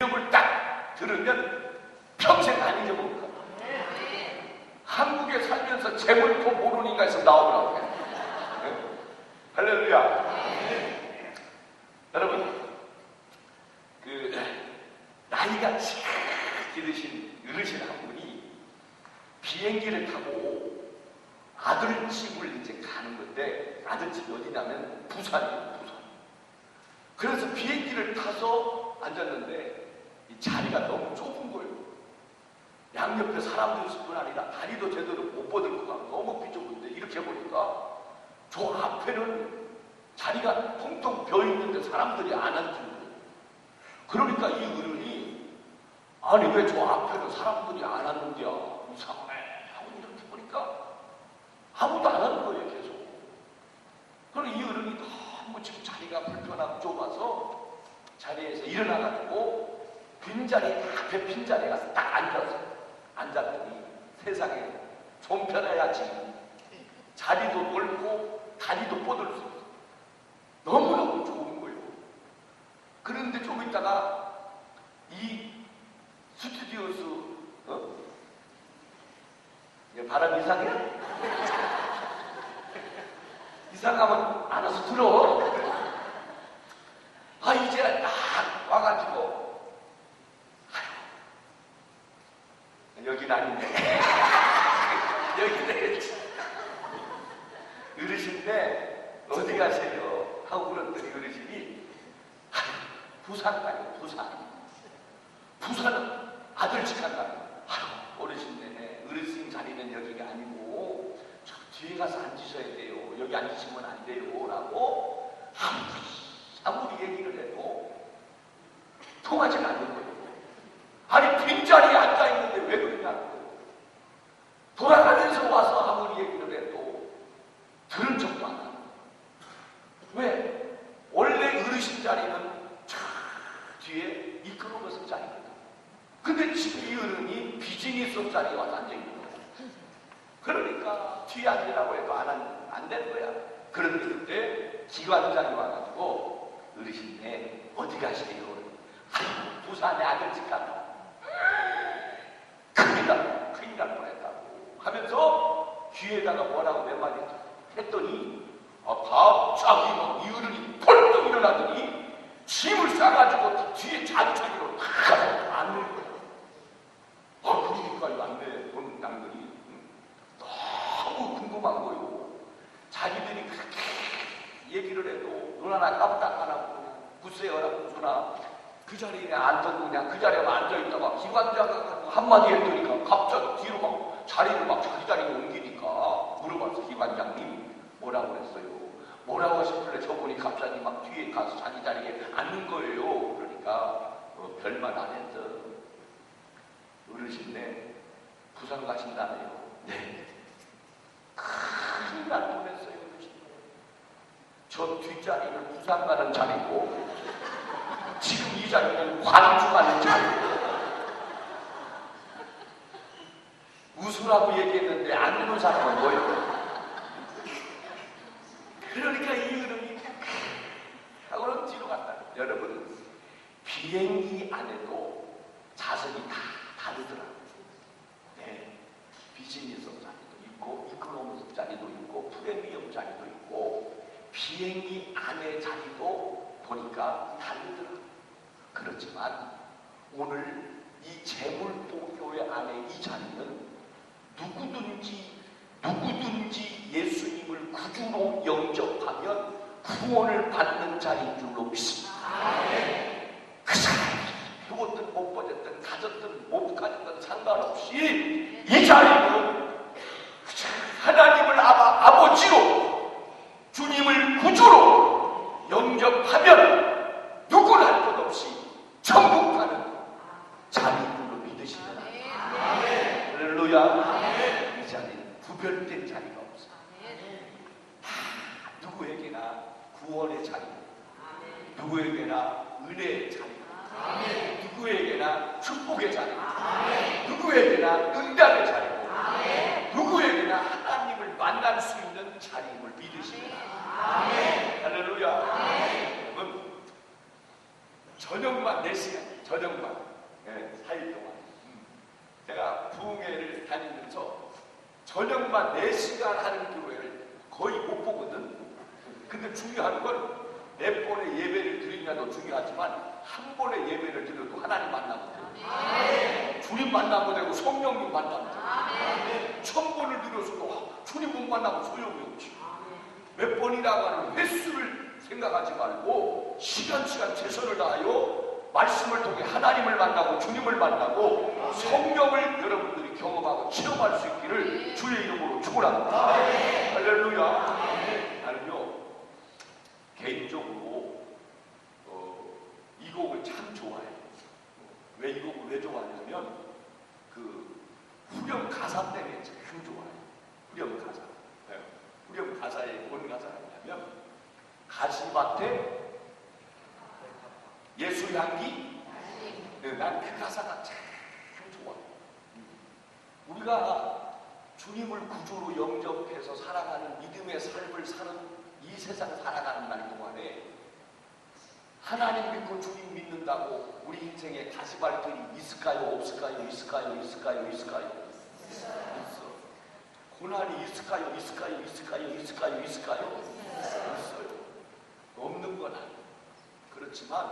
이름을 딱 들으면 평생 안 잊어먹을 거야. 한국에 살면서 재물포 모르니까 해서 나오더라고. 할렐루야. 여러분, 나이가 지르신 어르신 한 분이 비행기를 타고 아들집을 이제 가는 건데, 아들집이 어디냐면 부산이에요, 부산. 그래서 비행기를 타서 앉았는데 이 자리가 너무 좁은 거예요. 양옆에 사람도 있을 뿐 아니라 다리도 제대로 못 뻗을 것 같고 너무 비좁은데, 이렇게 보니까 저 앞에는 자리가 텅텅 비어있는데 사람들이 안 앉은 거예요. 그러니까 이 어른이, 아니 왜 저 앞에는 사람들이 안 앉는데야, 이상하네 하고 이렇게 보니까 아무도 안 하는 거예요, 계속. 그럼 이 어른이 너무 지금 자리가 불편하고 좁아서 자리에서 일어나가지고 빈자리, 앞에 빈자리에 가서 딱 앉았더니 세상에 좀 편해야지. 자리도 넓고 다리도 뻗을 수 있어. 너무너무 좋은 거예요. 그런데 좀 있다가 이 스튜디오스, 바람 이상해? 이상하면 알아서 들어. 이제 딱 와가지고, 여긴 아닌데. 여기네. 어르신데, 어디 가세요? 하고 그랬더니 어르신이, 부산 가요, 부산. 부산은 아들집 간다. 어르신네, 어르신 자리는 여기가 아니고, 저 뒤에 가서 앉으셔야 돼요. 여기 앉으시면 안 돼요. 라고 아무리 얘기를 해도 통하지 않는 거예요. 아니, 빈자리에 앉아있는데 왜 그러냐고. 돌아가면서 와서 아무리 얘기를 해도 들은 척도 안 하고. 왜? 원래 어르신 자리는 저 뒤에 이끌어서 자리거든. 근데 지금 이 어른이 비즈니스 자리에 와서 앉아있는 거야. 그러니까 뒤에 앉으라고 해도 안 된 거야. 그런데 그때 기관장이 와가지고, 어르신네 어디 가시게요? 부산에 아들집 가다. 큰일 날 뻔했다고 하면서 귀에다가 뭐라고 몇 마디 했더니, 갑자기 막 이 어른이 펄떡 일어나더니 짐을 싸가지고 뒤에 자주차기로 가서 앉는 거야. 그러니까 이 안내 보는 양들이 너무 궁금한 거예요. 자기들이 그렇게 얘기를 해도 눈 하나 깜짝 안 하고 구세어라고 주나 그 자리에 앉아도 그냥 그 자리에 앉아있다가 기관장이 한마디 했더니까 갑자기 뒤로 막 자리를 막 자기 자리에 옮기니까 물어봤어. 기관장님 뭐라고 그랬어요? 뭐라고 하셨길래 저분이 갑자기 막 뒤에 가서 자기 자리에 앉는 거예요. 그러니까 별말 안 했어. 어르신네 부산 가신다네요. 네. 큰일 날 뻔했어요. 저 뒷자리는 부산 가는 자리고 지금 이 자리는 관주 가는 자리고. 웃으라고 얘기했는데 안 웃는 사람은 뭐예요? 그러니까 이 어른이 하고는 뒤로 갔다. 여러분, 비행기 안에도 좌석이 다 다르더라고요. 네. 비즈니스 자리도 있고, 이코노미스 자리도 있고, 프리미엄 자리도 있고, 비행기 안의 자리도 보니까 다르더라고요. 그렇지만 오늘 이 재물포교회 안에 이 자리는 누구든지 예수님을 구주로 영접하면 구원을 받는 자리인 줄로 믿습니다. 그 사람이 배웠든 못 배웠든 가졌든 못 가졌든 상관없이 이 자리는 하나님을 아버지로 주님을 구주로 영접하면 누구나 할 것 없이 천국 가는 자리인 줄로 믿으시면 할렐루야. 이 자리는 구별된 자리가 없어. 다 누구에게나 구원의 자리, 누구에게나 은혜의 자리, 누구에게나 축복의 자리, 누구에게나 응답의 자리, 누구에게나 하나님을 만날 수 있는 자리임을 믿으시면 할렐루야. 여러분, 저녁만 4시간 저녁만 4일 동안 제가 부흥회를 다니면서 저녁만 4시간 하는 교회를 거의 못 보거든. 근데 중요한 건 몇 번의 예배를 드리냐도 중요하지만 한 번의 예배를 드려도 하나님 만나면 돼요. 주님 만나면 되고 성령님 만나면 돼요. 1000번을 드렸어도 주님 못 만나면 소용이 없지. 몇 번이라고 하는 횟수를 생각하지 말고 시간 최선을 다하여 말씀을 통해 하나님을 만나고 주님을 만나고 성령을 여러분들이 경험하고 체험할 수 있기를 주의 이름으로 축원합니다. 할렐루야. 나는요 개인적으로 이 곡을 참 좋아해요. 왜 이 곡을 왜 좋아하냐면 그 후렴 가사 때문에 참 좋아해요. 후렴 가사. 후렴 가사의 뭔 가사가 있냐면 가시밭에 예수 향기. 난 그 가사가 참 좋아. 우리가 주님을 구주로 영접해서 살아가는 믿음의 삶을 사는 이 세상 살아가는 날 동안에 하나님 믿고 주님 믿는다고 우리 인생에 가시밭길이 있을까요? 없을까요? 있을까요? 있어. 고난이 있을까요? 있어요. 없는 건 아니에요. 그렇지만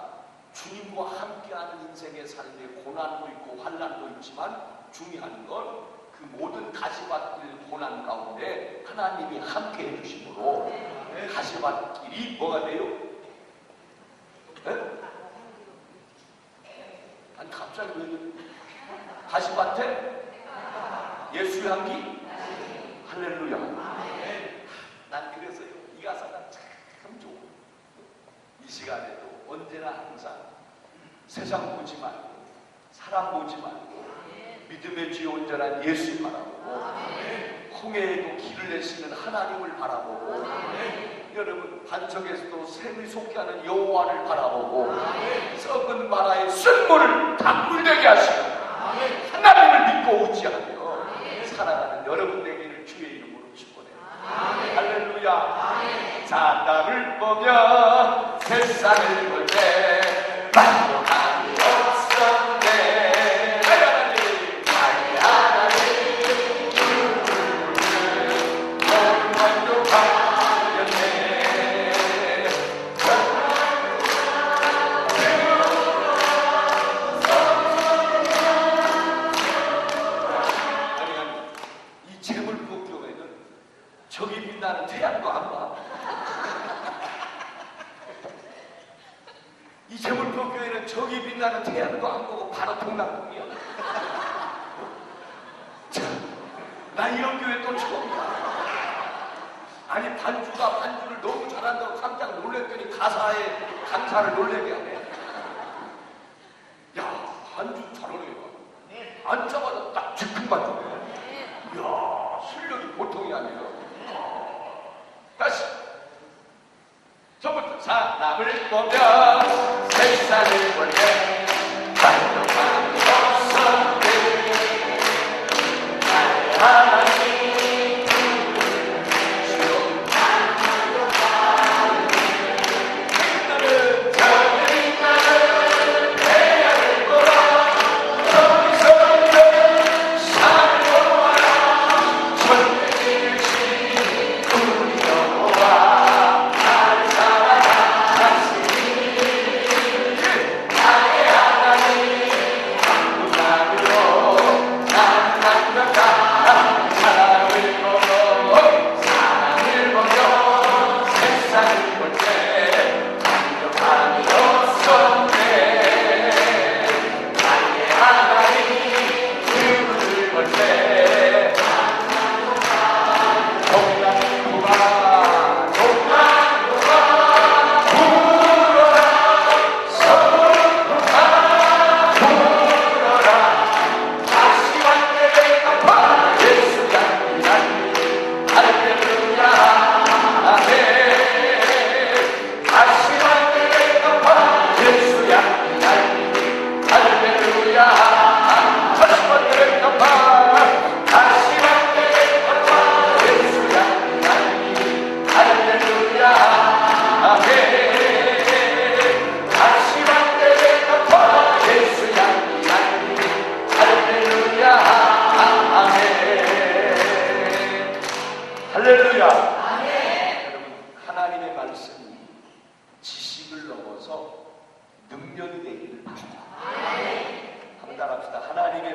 주님과 함께하는 인생의 삶에 고난도 있고 환난도 있지만 중요한 건 그 모든 가시밭길 고난 가운데 하나님이 함께 해주심으로 가시밭길이 뭐가 돼요? 아니 갑자기 왜 가시밭에 예수 향기? 할렐루야. 난 그래서요 이 가사가 참 좋아. 이 시간에도 언제나 항상 세상 보지 말고 사람 보지 말고 믿음의 주에 온전한 예수 바라보고 홍해에도 길을 내시는 하나님을 바라보고 여러분 반석에서도 샘이 솟게 하는 여호와를 바라보고 썩은 마라의 쓴물을 단물되게 하시고 하나님을 믿고 의지하며 살아가는 여러분 되기를 주의 이름으로 축원해요. 할렐루야. 자, 나를 보며 세상을 볼 때 만족함이 없었네. 나는 태양도 안 봐. 이 제물포교회는 저기 빛나는 태양도 안 보고 바로 동남풍이야. 나 이런 교회 또 처음이야. 아니 반주가 반주를 너무 잘한다고 깜짝 놀랬더니 가사에 감사를 놀래게 하네. 야 반주 잘하네. 앉자마자 딱 즉흥 반주네. 이야 실력이 보통이 아니라. 다시 처음부터 사람을 보며 세상을 볼 때 만족함이 없었네. 하나님 나는 태양을 보라 저기서 산을 보아라 천국을 지니 우리 여호와 나를 사랑하시니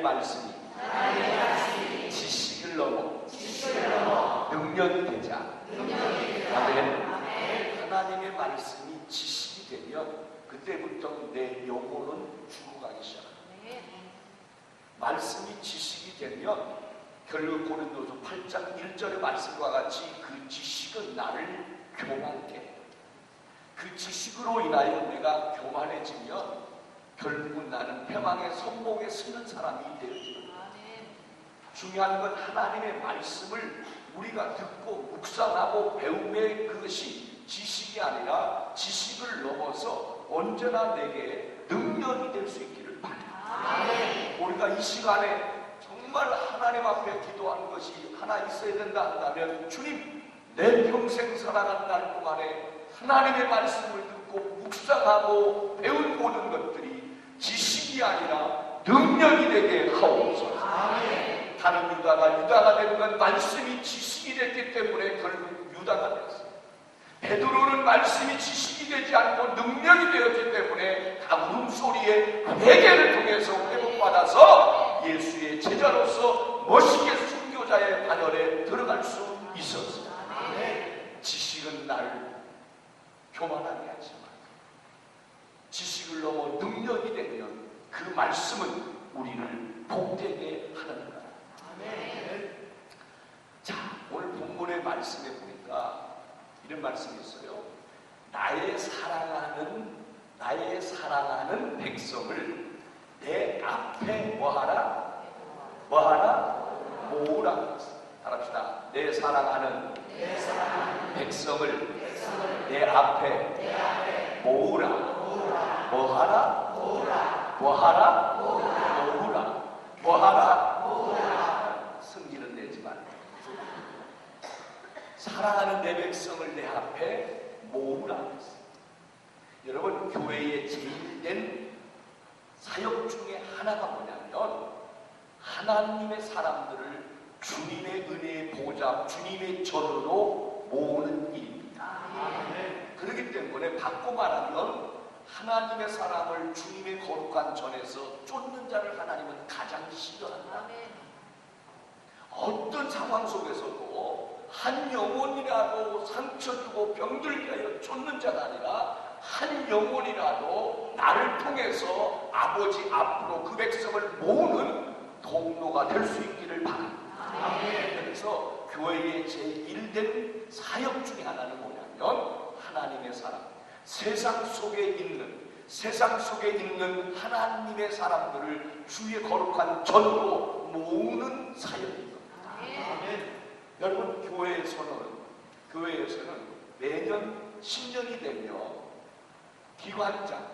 말씀이 지식을 넘어 능력이 되자. 아멘. 하나님의 말씀이 지식이 되면 그때부터 내 영혼은 죽어가기 시작합니다. 말씀이 지식이 되면 결국 고린도서 8장 1절의 말씀과 같이 그 지식은 나를 교만케 해요. 그 지식으로 인하여 내가 교만해지면 결국은 나는 패망의 선봉에 서는 사람이 되어집니다. 중요한 건 하나님의 말씀을 우리가 듣고 묵상하고 배움의 그것이 지식이 아니라 지식을 넘어서 언제나 내게 능력이 될 수 있기를 바랍니다. 우리가 이 시간에 정말 하나님 앞에 기도하는 것이 하나 있어야 된다 한다면, 주님, 내 평생 살아간 날 동안에 하나님의 말씀을 듣고 묵상하고 배운 모든 것들이 지식이 아니라 능력이 되게 하옵소서. 다른 유다가 되는 건 말씀이 지식이 됐기 때문에 결국 유다가 됐어요. 베드로는 말씀이 지식이 되지 않고 능력이 되었기 때문에 다 울음소리에 회개를 통해서 회복받아서 예수의 제자로서 멋있게 순교자의 반열에 들어갈 수 있었어요. 지식은 나를 교만하게 하지만 지식을 넘어 능력이 되면 그 말씀은 우리를 복되게 하는 거야. 자, 오늘 본문의 말씀에 보니까 이런 말씀이 있어요. 나의 사랑하는 백성을 내 앞에 뭐하라? 모으라. 따라합시다. 내 사랑하는 백성을 내 앞에 모으라. 뭐하라? 승리는 내지만 사랑하는 내 백성을 내 앞에 모으라. 여러분, 교회의 제일된 사역 중에 하나가 뭐냐면 하나님의 사람들을 주님의 은혜의 보좌, 주님의 전으로 모으는 일입니다. 그렇기 때문에 바꿔 말하면 하나님의 사람을 주님의 거룩한 전에서 쫓는 자를 하나님은 가장 싫어한다. 어떤 상황 속에서도 한 영혼이라도 상처 주고 병들게 하여 쫓는 자가 아니라 한 영혼이라도 나를 통해서 아버지 앞으로 그 백성을 모으는 통로가 될 수 있기를 바랍니다. 그래서 교회의 제1된 사역 중에 하나는 뭐냐면 하나님의 사람, 세상 속에 있는 하나님의 사람들을 주의 거룩한 전으로 모으는 사역입니다. 여러분, 교회에서는 매년 신년이 되면 기관장,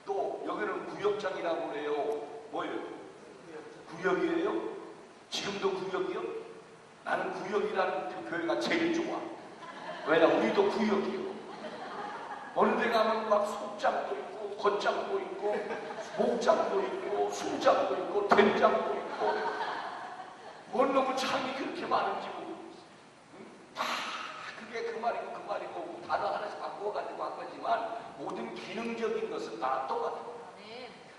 또 여기는 구역장이라고 그래요. 뭐예요? 구역이에요? 지금도 구역이요? 나는 구역이라는 그 교회가 제일 좋아. 왜냐, 우리도 구역이요. 어느 데 가면 막 속장도 있고 겉장도 있고 목장도 있고 순장도 있고 된장도 있고 뭔 놈의 장이 그렇게 많은지 모르겠어. 다 그게 그 말이고 단어 하나씩 바꾸어가지고 한 거지만 모든 기능적인 것은 다 똑같아요.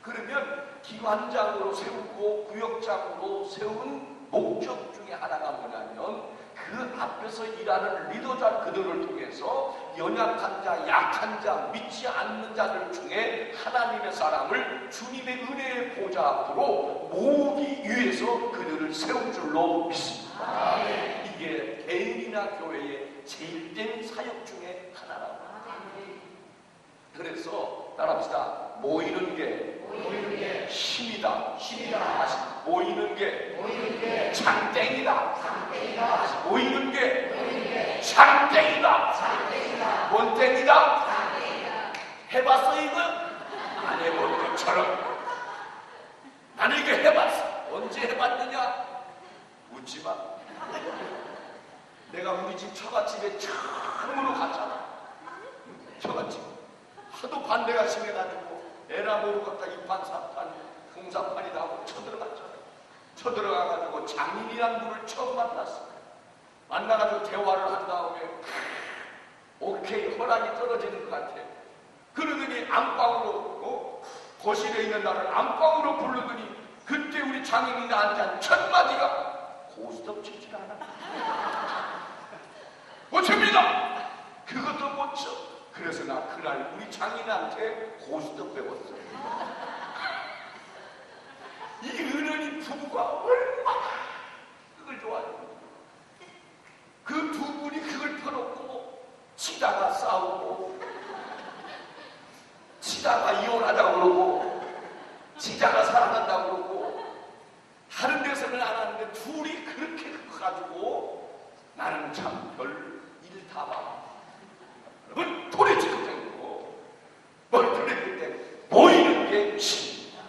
그러면 기관장으로 세우고 구역장으로 세운 목적 중에 하나가 뭐냐면 그 앞에서 일하는 리더자 그들을 통해서 연약한 자, 약한 자, 믿지 않는 자들 중에 하나님의 사람을 주님의 은혜의 보좌 앞으로 모으기 위해서 그들을 세운 줄로 믿습니다. 이게 개인이나 교회의 제일된 사역 중에 하나라고 합니다. 그래서 따라합시다. 모이는 게 힘이다. 모이는 게 장땡이다. 모이는 게 장땡이다. 뭔 땡이다? 해봤어 이거? 안 해본 것처럼. 나는 이거 해봤어. 언제 해봤느냐? 묻지마. 내가 우리 집 처갓집에 처음으로 갔잖아. 처갓집 하도 반대가 심해가지고 에라 모르고 갖다 이판 사판 공사판이다 하고 쳐들어갔잖아. 쳐들어가가지고 장인이란 분을 처음 만났어. 만나가지고 대화를 한 다음에 오케이, 허락이 떨어지는 것 같아. 그러더니 안방으로 거실에 있는 나를 안방으로 부르더니 그때 우리 장인이 나한테 한 첫 마디가 고스톱 칠 줄 알아? 못 칩니다. 그것도 못 쳐. 그래서 나 그날 우리 장인한테 고스톱 배웠어. 이 어른이 부부가 얼마나 그걸 좋아해요. 그 두 분이 그걸 펴놓고 치다가 싸우고, 치다가 이혼하자고 그러고, 치다가 사랑한다고 그러고, 다른 데서는 안 하는데 둘이 그렇게 가지고 나는 참 별 일 다 봐. 여러분, 도래지도 되고 뭘 그랬을 때 모이는 게 힘입니다.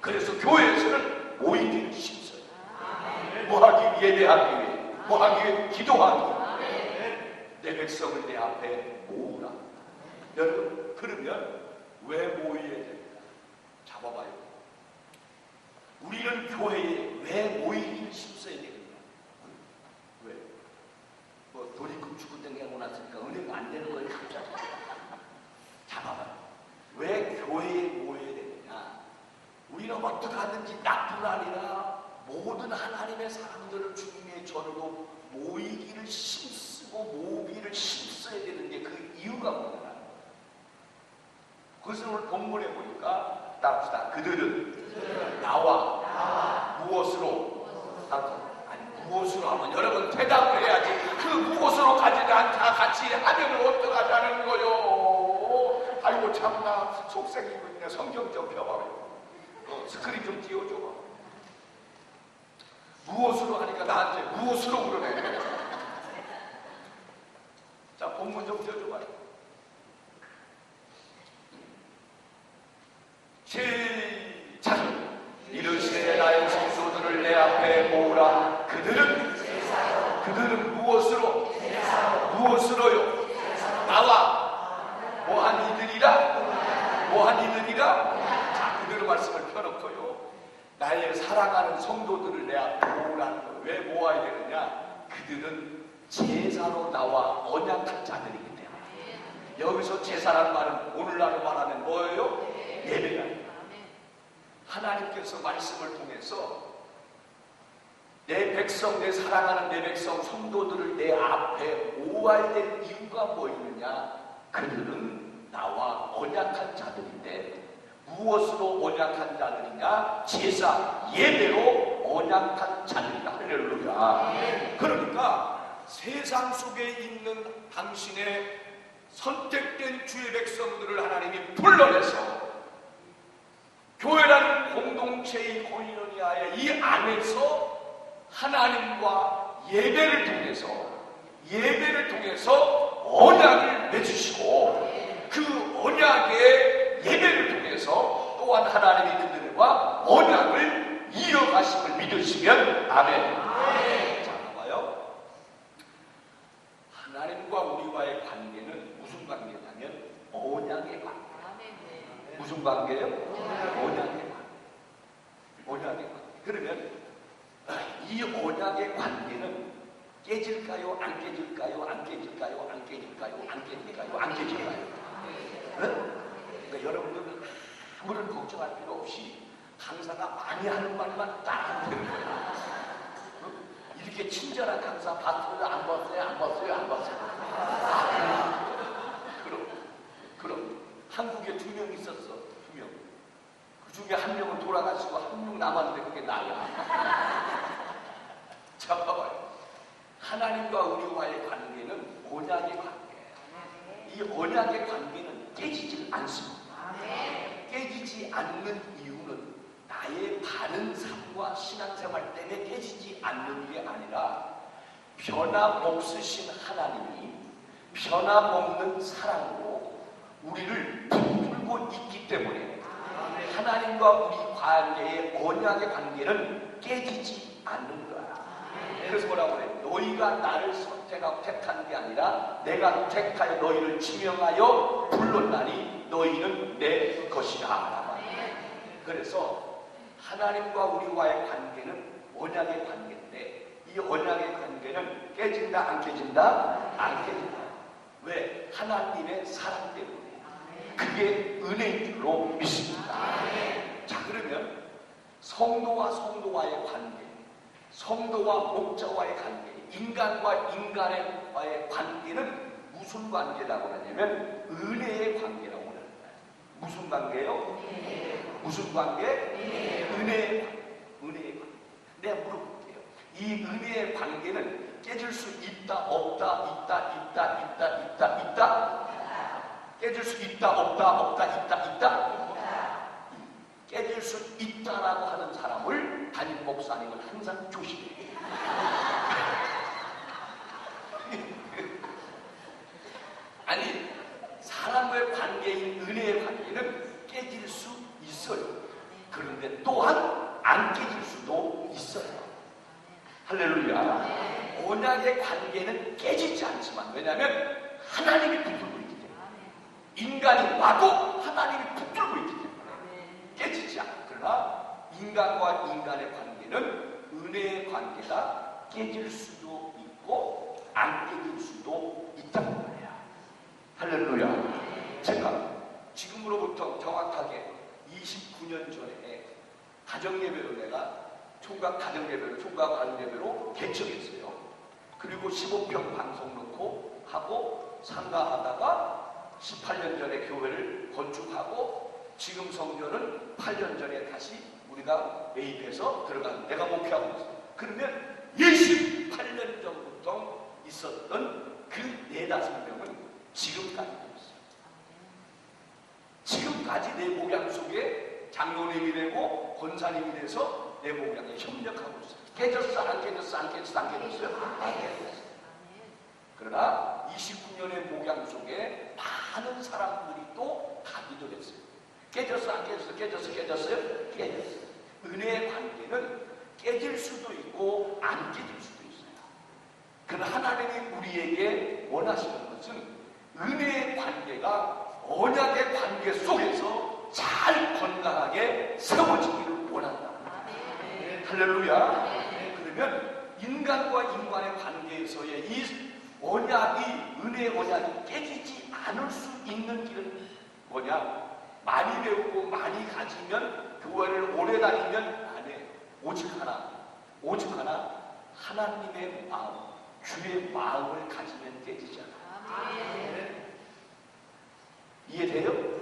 그래서 교회에서는 모이기를 힘써요. 뭐 하기 위해 예배하기 위해, 뭐 하기 위해 기도하기 위해 내 백성을 내 앞에 모으라. 여러분, 그러면 왜 모여야 됩니까? 잡아봐요. 우리는 교회에 왜 모이기를 힘써야 되느냐? 왜? 뭐 돈입금 주고 땡겨고 났으니까 은행 안 되는 걸 갑자기 잡아봐요. 왜 교회에 모여야 되느냐? 우리는 어떻게 하든지 나뿐 아니라 모든 하나님의 사람들을 주님의 전으로 모이기를 힘쓰고 모으기를 힘써야 되는 게 그 이유가 뭐냐? 그것은 오늘 본문에 보니까 따라합시다. 그들은 나와 무엇으로? 아니, 무엇으로 하면 여러분 대답을 해야지. 그 무엇으로 가지도 않다 같이 하면 어떡하자는 거요? 아이고 참나 속삭이고 있네. 성경 좀 펴봐요. 스크린 좀 띄워줘. 무엇으로 하니까 나한테 무엇으로 그러네. 자, 본문 좀 띄워줘봐요. 시작! 이르시되 나의 성도들을 내 앞에 모으라. 그들은 무엇으로? 무엇으로요? 나와 뭐한 이들이라? 뭐한 이들이라? 자, 그들의 말씀을 펴놓고요. 나의 사랑하는 성도들을 내 앞에 모으라는 거. 왜 모아야 되느냐? 그들은 제사로 나와 언약한 자들이기 때문에. 여기서 제사라는 말은 오늘날 말하는 뭐예요? 예배가. 하나님께서 말씀을 통해서 내 백성, 내 사랑하는 내 백성 성도들을 내 앞에 모아야 될 이유가 뭐 있느냐? 그들은 나와 언약한 자들인데 무엇으로 언약한 자들이냐? 제사, 예배로 언약한 자들이다. 할렐루야. 그러니까 세상 속에 있는 당신의 선택된 주의 백성들을 하나님이 불러내서 교회라는 공동체의 코인원이하여 이 안에서 하나님과 예배를 통해서 언약을 맺으시고 그 언약의 예배를 통해서 또한 하나님이 그들과 언약을 이어가심을 믿으시면 아멘. 자, 봐봐요. 하나님과 우리와의 관계는 무슨 관계냐면 언약의 관계. 무슨 관계예요? 언약의 관계. 그러면 이 언약의 관계는 깨질까요? 안 깨질까요? 안 깨질까요? 안 깨질까요? 안 깨질까요? 안 깨질까요? 그러니까 여러분들은 아무런 걱정할 필요 없이 강사가 많이 하는 말만 딱 하면 되는 거예요. 이렇게 친절한 강사 봤어요? 안 봤어요? 안 봤어요? 안 봤어요? 그럼 한국에 2명 있었어. 2명. 그 중에 한 명은 돌아가시고 한 명 남았는데 그게 나야. 자, 봐봐요. 하나님과 우리와의 관계는 언약의 관계예요. 이 언약의 관계는 깨지지 않습니다. 깨지지 않는 이유는 나의 바른 삶과 신앙생활 때문에 깨지지 않는 게 아니라 변함없으신 하나님이 변함없는 사랑으로 우리를 붙들고 있기 때문에 하나님과 우리 관계의 언약의 관계는 깨지지 않는 거야. 그래서 뭐라고 그래? 너희가 나를 선택하고 택한 게 아니라 내가 택하여 너희를 지명하여 불렀나니 너희는 내 것이다. 그래서 하나님과 우리와의 관계는 언약의 관계인데 이 언약의 관계는 깨진다 안 깨진다? 안 깨진다. 왜? 하나님의 사랑 때문에. 그게 은혜인 줄로 믿습니다. 자, 그러면 성도와 성도와의 관계, 성도와 목자와의 관계, 인간과 인간과의 관계는 무슨 관계라고 하냐면 은혜의 관계라고 합니다. 무슨 관계요? 무슨 관계? 은혜의 관계. 은혜의 관계. 내가 물어볼게요. 이 은혜의 관계는 깨질 수 있다, 없다, 있다. 깨질 수 있다, 없다, 있다. 깨질 수 있다라고 하는 사람을 담임 목사님은 항상 조심해요. 아니, 사람과의 관계인 은혜의 관계는 깨질 수 있어요. 그런데 또한 안 깨질 수도 있어요. 할렐루야. 언약의 관계는 깨지지 않지만, 왜냐하면 하나님이 붙들고 있기 때문에, 인간이 와도 하나님이 붙들고 있기 때문에 깨지지 않아요. 그러나 인간과 인간의 관계는 은혜의 관계가 깨질 수도 있고 안 깨질 수도 있다는 거예요. 할렐루야. 제가 지금으로부터 정확하게 29년 전에 가정예배로 내가 총각 가정예배로 개척했어요. 그리고 15평 방송 놓고 하고 상가하다가 18년 전에 교회를 건축하고 지금 성전은 8년 전에 다시 우리가 매입해서 들어간 내가 목회하고 있어요. 그러면 28년 전부터 있었던 그 4-5명은 지금까지 있어요. 지금까지 내 목양 속에 장로님이 되고 권사님이 돼서 내 목양에 협력하고 있어요. 깨졌어? 안 깨졌어? 안 깨졌어요? 안 깨졌어요. 그러나 29년의 목양 속에 많은 사람들이 또 가기도 했어요. 깨졌어? 안 깨졌어? 깨졌어요? 은혜의 관계는 깨질 수도 있고 안 깨질 수도 있어요. 그러나 하나님이 우리에게 원하시는 것은 은혜의 관계가 언약의 관계 속에서 잘 건강하게 세워지기를 원한다. 할렐루야. 그러면 인간과 인간의 관계에서의 이 언약이, 은혜의 언약이 깨지지 않을 수 있는 길은 뭐냐? 많이 배우고 많이 가지면, 교회를 오래 다니면 안 해. 오직 하나 하나님의 마음, 주의 마음을 가지면 깨지지 않아. 이해돼요?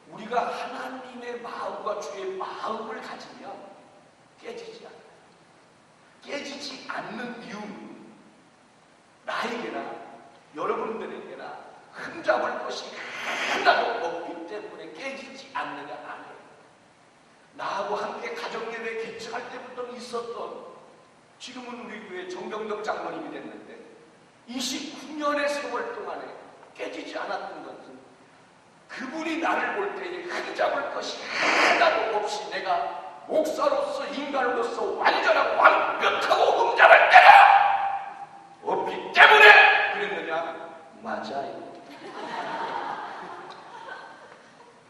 우리가 하나님의 마음과 주의 마음을 가지면 깨지지 않아요. 깨지지 않는 이유는 나에게나 여러분들에게나 흠잡을 것이 하나도 없기 때문에 깨지지 않느냐 안 해요. 나하고 함께 가정예배 개척할 때부터 있었던, 지금은 우리 교회 정병덕 장로님이 됐는데 29년의 세월 동안에 깨지지 않았던 것은 그분이 나를 볼 때에 흠잡을 것이 하나도 없이 내가 목사로서 인간으로서 완전하고 완벽하고 흠잡을 때가 없기 때문에 그랬느냐? 맞아요.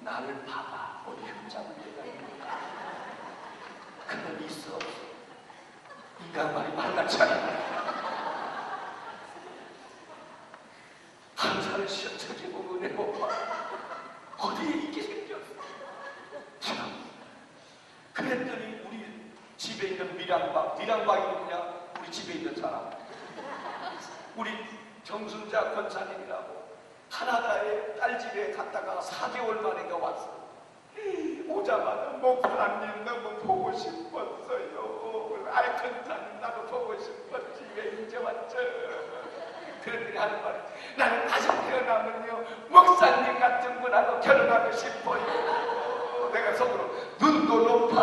나를 봐봐. 어디 흠잡을 때가 있는가? 그건 있어. 인간 말이 말같지 않아. 감사를 시원하게 보고 내 못 봐. 어디에 있게 생겼어. 참. 그랬더니 우리 집에 있는 미량박이 누구냐? 우리 집에 있는 사람. 우리 정순자 권사님이라고 카나다에 딸 집에 갔다가 4개월 만인가 왔어. 오자마자 목사님 너무 보고 싶었어요. 아이 권사님 나도 보고 싶었지. 왜 이제 왔죠? 그랬더니 하는 말이, 나는 다시 태어나면요 목사님 같은 분하고 결혼하고 싶어요. 내가 속으로 눈도 높아.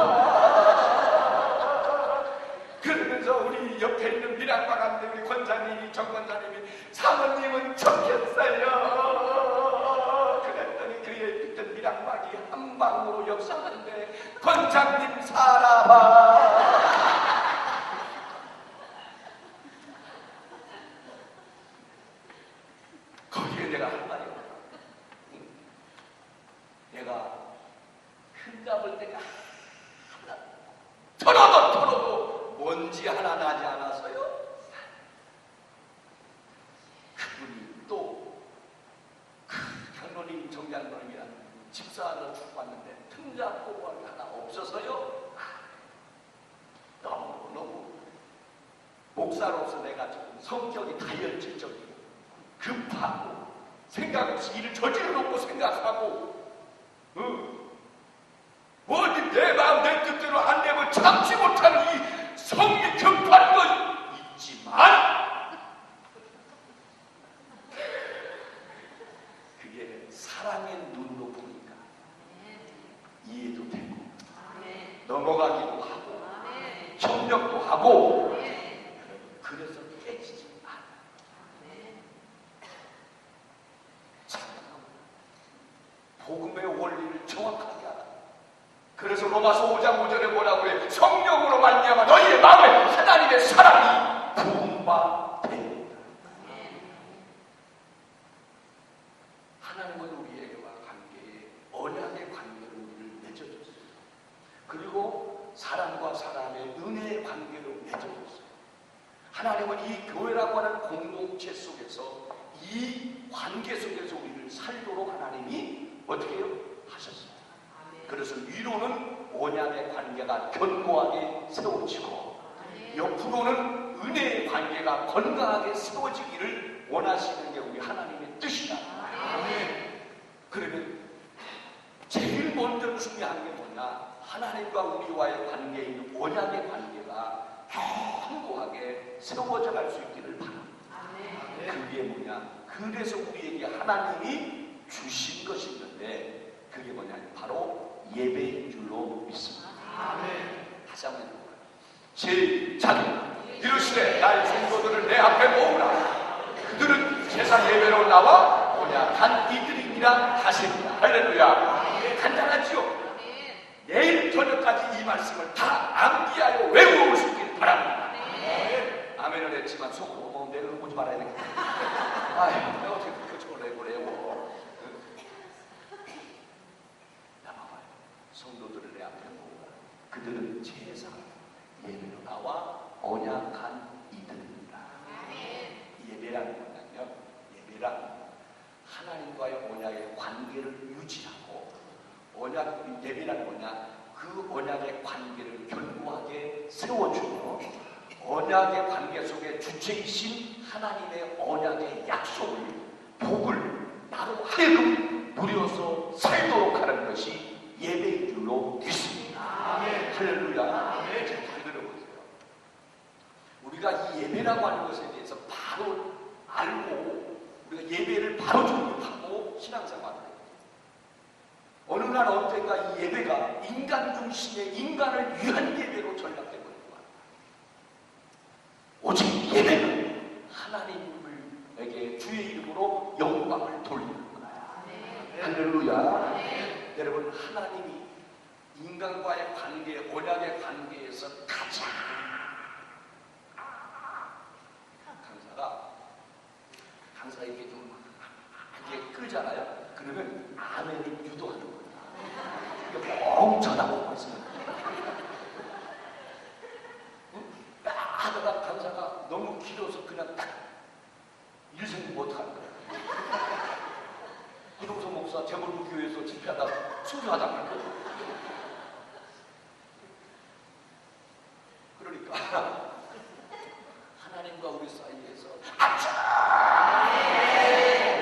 그러면서 우리 옆에 있는 미랑박한테 우리 권사님이, 정 권사님이, 사모님은 좋겠어요. 그랬더니 그의 있던 미랑박이 한 방으로 역사하는데, 권장님 살아봐. 거기에 내가 한 말이 없다. 내가 흠잡을 때가 하나 털어도 먼지 하나 나지 않아서요. 그분이 또 그 장로님, 정장로님이라는 집사를 주고 왔는데 틈잡고 뭘 하나 없어서요. 목사로서 내가 조금 성격이 다혈질적이고 급하고 생각 없이 일을 저질러 놓고 생각하고 어디 내 마음 내 뜻대로 안 되면 참지 못하는 이 성이 급한 건 있지만 그게 사랑의 눈으로 보니까 이해도 되고 넘어가기도 하고 협력도 하고 그래서 깨지지 않아. 복음의 원리를 정확하게 알아. 그래서 로마서 5장 5절에 뭐라고 해? 성령으로 말미암아 너희의 마음에 하나님의 사랑이 부음받되. 하나님은 우리와 관계에 언약의 관계로 우리를 맺어줬어요. 그리고 사람과 사람의 은혜의 관계로 맺어줬어요. 하나님은 이 교회라고 하는 공동체 속에서 이 관계 속에서 우리를 살도록 하나님이 어떻게 해요? 하셨어요. 그래서 위로는 언약의 관계가 견고하게 세워지고 옆으로는 은혜의 관계가 건강하게 세워지기를 원하시는 게 우리 하나님의 뜻이다. 그러면 제일 먼저 중요한 게 뭐냐? 하나님과 우리와의 관계에 있는 언약의 관계가 견고하게 세워져 갈 수 있기를 바랍니다. 그게 뭐냐? 그래서 우리에게 하나님이 주신 것이 있는데 그게 뭐냐? 바로 예배인 줄로 믿습니다. 다시 한번 해볼까요? 시작! 이르시되 나의 성도들을 내 앞에 모으라. 그들은 제사 예배로 나와 언약한 이들이니라 하십니다. 할렐루야. 간단하지요? 내일 저녁까지 이 말씀을 다 암기하여 외워올 수 있길 바랍니다. 아멘을 했지만 속으로 내가 보지 말아야 되겠다. 아휴, 내가 어떻게 그렇게 저걸 외워. 나봐봐요. 성도들을 내 앞에 모으라. 그들은 제사 예배로 나와 언약한 이들입니다. 예배라는 뭐냐면 예배란 하나님과의 언약의 관계를 유지하고 예배란 뭐냐? 그 언약의 관계를 견고하게 세워주고 언약의 관계 속에 주체이신 하나님의 언약의 약속을 복을 나로 하여금 누려서 살도록 하는 것이 예배인 줄로 믿습니다. 할렐루야. 잘 들어보세요. 우리가 이 예배라고 하는 것에 대해서 바로 알고 우리가 예배를 바로 정립하고 신앙생활을 해요. 어느 날 언젠가 이 예배가 인간 중심의 인간을 위한 예배로 전락되버린 거야. 오직 예배는 하나님에게 주의 이름으로 영광을 돌리는 거야. 할렐루야. 여러분, 하나님이 인간과의 관계, 언약의 관계에서 가장 강사가 이렇게 좀 이렇게 끄잖아요. 그러면 아멘을 유도하는 거예요. 멍 쳐다보고 있으면 하다가 강사가 너무 길어서 그냥 딱 일생 못하는 거예요. 이동서 목사 재물부 교회에서 집회하다가 순교하다 말 거예요. 그러니까 하나님과 우리 사이에서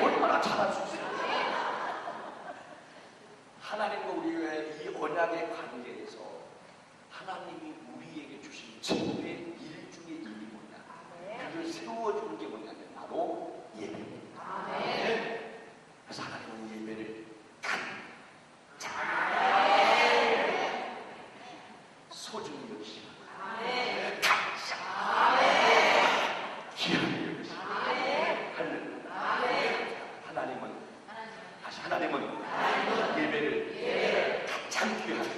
얼마나 잘할 수 있어요. 하나님과 우리의 이 언약의 관계에서 하나님이 우리에게 주신 최고의 일 중에 일이 뭐냐? 그걸 세워주는 게 뭐냐면 바로 예배입니다. 그래서 하나님은 예배를 소중히 여기시고 귀하게 여기시고 하나님은 예배를 가장 귀하게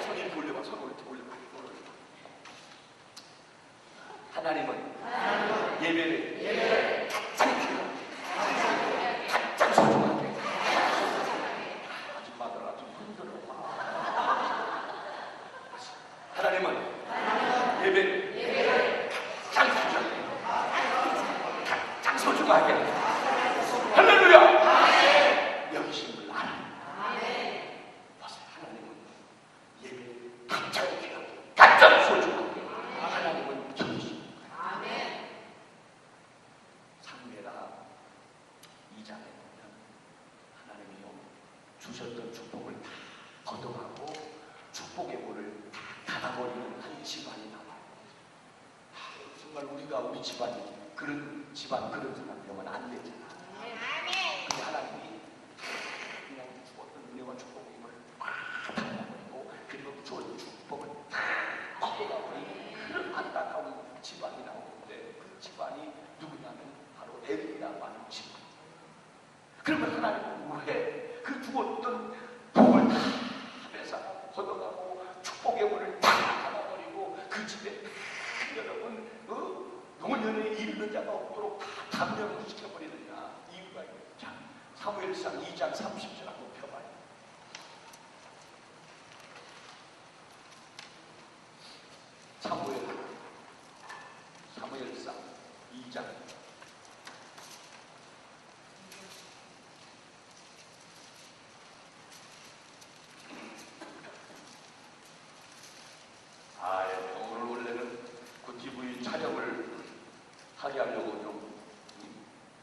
손을 돌려봐. 손을 돌려봐. 하나님은 예배를 가장 귀하게 가장 소중하게 아줌마들아 좀 흔들어. 하나님은 예배를 가장 귀하게 가장 소중하게 할렐루야. 여기신 걸 알아. 하나님은 예배를 가장 귀하게 가장 소중하게 하나님은 여기신 거예요. 가버리는 한 집안이 나와요. 정말 우리 집안이 그런 집안, 그런 사람 되면 안 되잖아. 근데 하나님이 그냥 주었던 은혜와 축복을 막 담아버리고, 그리고 주었던 축복을 다 걷어가버리고, 그런 안타까운 집안이 나오는데, 그 집안이 누구냐면 바로 엘리라고 하는 집안. 그러면 하나님은 왜 그 주었던 복을 다 뺏어 걷어가고 축복의 문을 다 닫아버리고 그 집에 여러분 노년에 이르는 자가 없도록 다 담력을 시켜버리느냐? 이유가 있어요. 자, 사무엘상 2장 30절 한번 펴봐요. 사무엘상 2장 오늘 원래는 그 TV 촬영을 하게 하려고 좀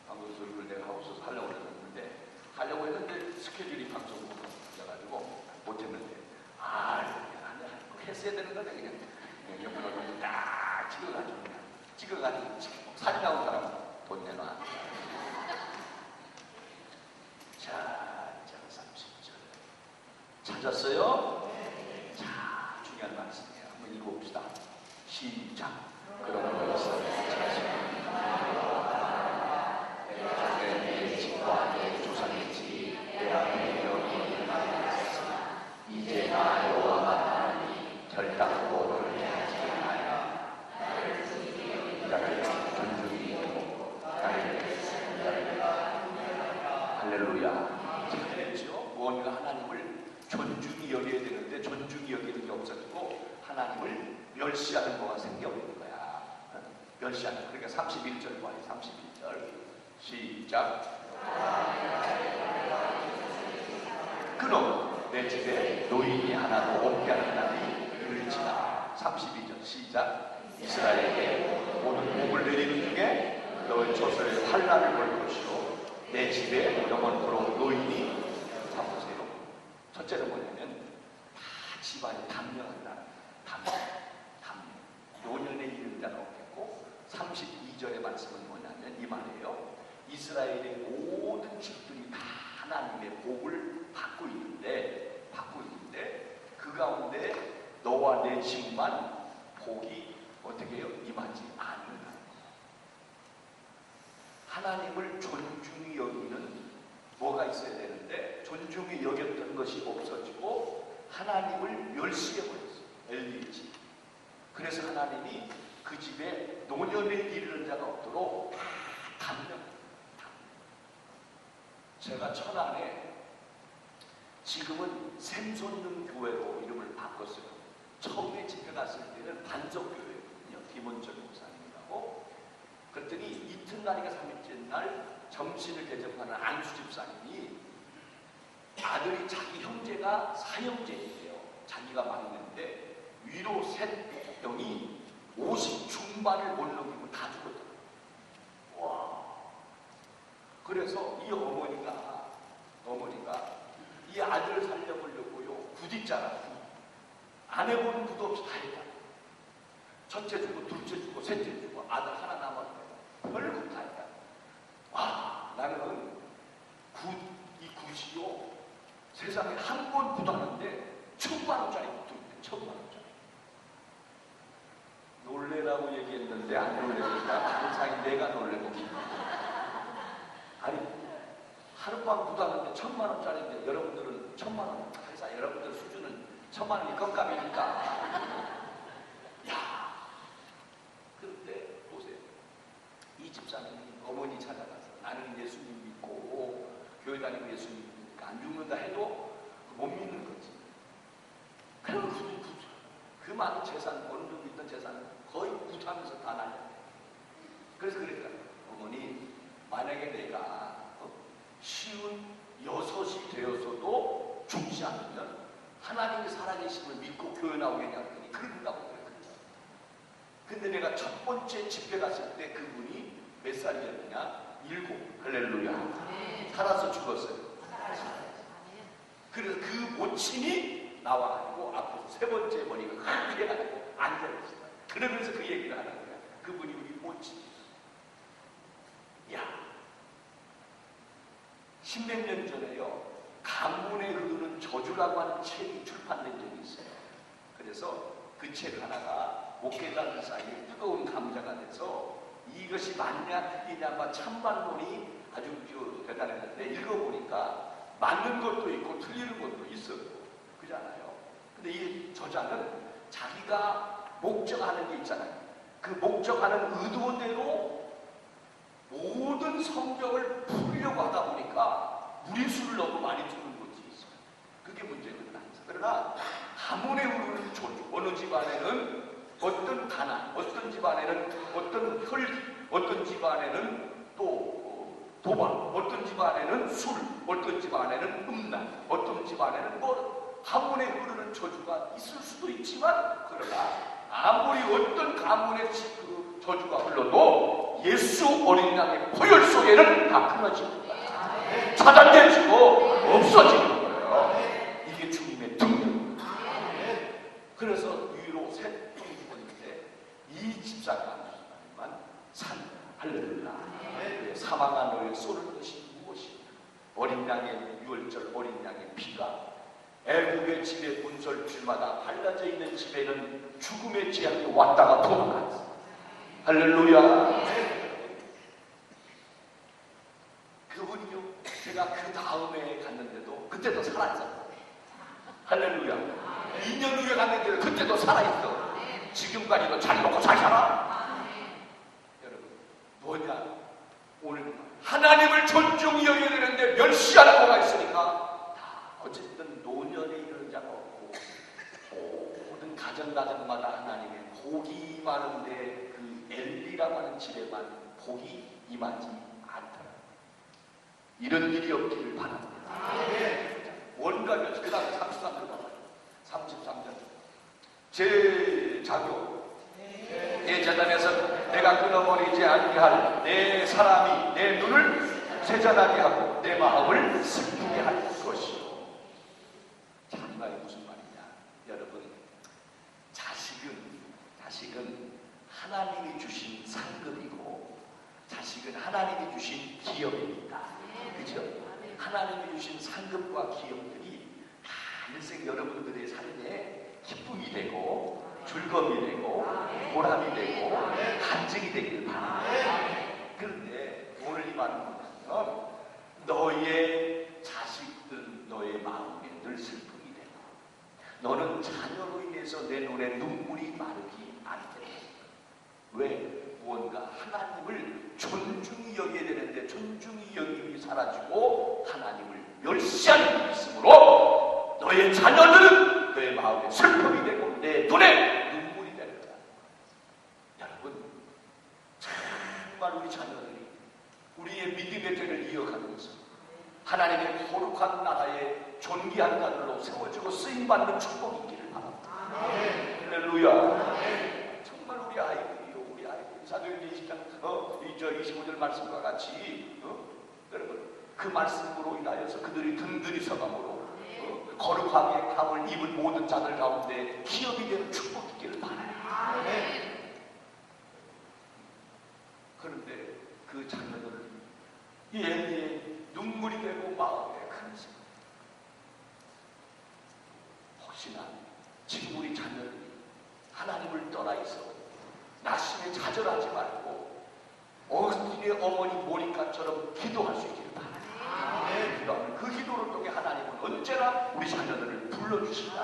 방송소리를 내가 하고 있어서 하려고 했는데 스케줄이 방송국으로 바뀌어가지고 못했는데 꼭 했어야 되는 거네. 그냥 옆으로 딱 찍어가지고 사진 나온 사람 돈 내놔. 자, 30절 찾았어요? 자, 중요한 말씀이에요. 한번 읽어봅시다. 시작. 그러므로 내 집과 내 조상의 집, 내 앞에 여기 말했으나 이제 나 여호와 하나님이 결단코 하지 않아 나를 존중히 여기고 나를 할렐루야. 잘했죠? 무언가 하나님을 존중히 여겨야 되는데 존중히 여기는 게 없어지고 하나님을 멸시하는 거가 생겨버린 거야. 멸시하는. 그러니까 31절 봐요. 31절 시작. 그럼 내 집에 노인이 하나도 없게 하는 날이 이를지라. 32절 시작. 이스라엘에게 모든 복을 내리는 중에 너의 조선의 환난을 볼 것이요 내 집에 영원토록 노인이. 봐보세요. 첫째는 뭐냐면 다 집안이 단명한다. 단명. 노년에 이른 자가 없겠고, 32절의 말씀은 뭐냐면 이 말이에요. 이스라엘의 모든 집들이 다 하나님의 복을 받고 있는데 그 가운데 너와 내 집만 복이 어떻게 해요? 임하지 않는 거예요. 하나님을 존중히 여기는 뭐가 있어야 되는데 존중히 여겼던 것이 없어지고 하나님을 멸시해버렸어요. 엘리의 집. 그래서 하나님이 그 집에 노년에 이르는 자가 없도록 다 담력. 제가 천안에 지금은 샘솟는 교회로 이름을 바꿨어요. 처음에 집회 갔을 때는 반석교회거든요. 김원철 목사님이라고. 그랬더니 이튿날이가 3일째 날 점심을 대접하는 안수 집사님이 아들이 자기 형제가 사형제인데요. 자기가 막내인데 위로 셋 병이 50 중반을 못 넘기고 다 죽었더라고요. 와. 그래서 이 어머니가 이 아들을 살려보려고요. 굿있잖아. 안 해보는 굿 없이 다 했다. 첫째 주고 둘째 주고 셋째 주고 아들 하나 남았어요. 별굿 다 했다. 와, 나는 이 굿이요. 세상에 한 번 굿 하는데 1,000만원짜리 굿도 있대. 1,000만원짜리. 놀래라고 얘기했는데 안 놀래니까 항상 내가 놀래고 아니 하룻밤 굿하는데 1,000만원짜리인데 여러분들은 1,000만원 회사 여러분들 수준은 1,000만원이 껌값이니까 야 그런데 보세요. 이 집사님이 어머니 찾아가서 나는 예수님 믿고 교회 다니고 예수님 믿으니까 안 죽는다 해도 못 믿는 거지. 그러면 그 많은 재산, 어느 정도 있던 재산은 거의 굿하면서 다 날렸대. 그래서 그러니까 어머니 만약에 내가 쉬운 6이 되어서도 죽지 않으면 하나님이 살아계심을 믿고 교회 나오겠냐 했더니 그런다고 그랬거든요. 근데 내가 첫 번째 집회 갔을 때 그분이 몇 살이었냐? 7. 할렐루야. 살아서 죽었어요. 그래서 그 모친이 나와가지고 앞에서 세 번째 머리가 하게 하는 거야. 안 되겠어. 그러면서 그 얘기를 하는 거야. 그분이 우리 모치. 야, 십몇 년 전에요, 가문에 흐르는 저주라고 하는 책이 출판된 적이 있어요. 그래서 그 책 하나가 목회자들 사이에 뜨거운 감자가 돼서 이것이 맞냐 틀리냐 찬반론이 아주 대단했는데 읽어보니까 맞는 것도 있고 틀리는 것도 있었고 그잖아요. 근데 이 저자는 자기가 목적하는 게 있잖아요. 그 목적하는 의도대로 모든 성경을 풀려고 하다 보니까 무리수를 너무 많이 두는 것이 있어요. 그게 문제거든요. 그러나 가문에 흐르는 조주, 어느 집안에는 어떤 가난, 어떤 집안에는 어떤 혈기, 어떤 집안에는 또 도박, 어떤 집안에는 술, 어떤 집안에는 음란, 어떤 집안에는 가문에 흐르는 저주가 있을 수도 있지만, 그러나 아무리 어떤 가문의 그 저주가 흘러도 예수 어린 양의 보혈 속에는 다 끊어지는 거예요. 차단되지고 없어지는 거예요. 이게 주님의 등등. 그래서 유로 셋 형이 죽었는데 이 집사가 산 할렐루야. 사망한 너의 쏘는 것이 무엇이냐? 어린 양의 유월절 어린 양의 피가 애국의 집의 문설줄마다 발라져 있는 집에는 죽음의 재앙이 왔다가 돌아갔어. 할렐루야. 그분이요, 제가 그 다음에 갔는데도 그때도 살아있었어. 할렐루야. 2년 후에 갔는데도 그때도 살아있어. 지금까지도 잘 먹고 잘 살아. 여러분, 뭐냐? 오늘 하나님을 존중히 여겨야 되는데 멸시하는 거가 있으니까 어쨌든 노년에 이런 자가 없고 모든 가정마다 하나님의 복이 많은데 그 엘리라고 하는 집에만 복이 임하지 않더라. 이런 일이 없기를 바랍니다. 원가면 그 다음에 33절 33절 제 자교 내 재단에서 내가 끊어버리지 않게 할 내 사람이 내 눈을 세잔하게 하고 내 마음을 슬프게 할 것이요. 자, 이 말이 무슨 말이냐? 여러분, 자식은 하나님이 주신 상급이고 자식은 하나님이 주신 기업입니다. 그죠? 하나님이 주신 상급과 기업들이 다 일생 여러분들의 삶에 기쁨이 되고 즐거움이 되고 보람이 되고 간증이 되길 바랍니다. 그런데 오늘 이 말은 뭐냐면 너의 자식들 너의 마음에 늘 슬픔이 되고 너는 자녀로 인해서 내 눈에 눈물이 마르기 않게 돼. 왜? 무언가 하나님을 존중히 여겨야 되는데 존중히 여김이 사라지고 하나님을 멸시하는 일이 있으므로 너의 자녀들은 너의 마음에 슬픔이 되고 내 눈에 눈물이 되는 거야. 여러분, 정말 우리 자녀들이 우리의 믿음의 대를 이어가면서 하나님의 거룩한 나라의 존귀한 자들로 세워지고 쓰임받는 축복이 있기를 바랍니다. 할렐루야. 정말 우리 아이들이요, 우리 아이들 사도행전 20장 25절 말씀과 같이 여러분 그 말씀으로 인하여서 그들이 든든히 서감으로 거룩하게 감을 입은 모든 자들 가운데 기업이 되는 축복이 있기를 바라요. 그런데 그 자녀들은 이 엘리의 눈물이 되고 마음에 큰 슬픔. 혹시나 지금 우리 자녀들이 하나님을 떠나 있어 낙심에 좌절하지 말고 어린의 어머니 모니카처럼 기도할 수 있기를 바랍니다. 그 기도를 통해 하나님은 언제나 우리 자녀들을 불러주신다.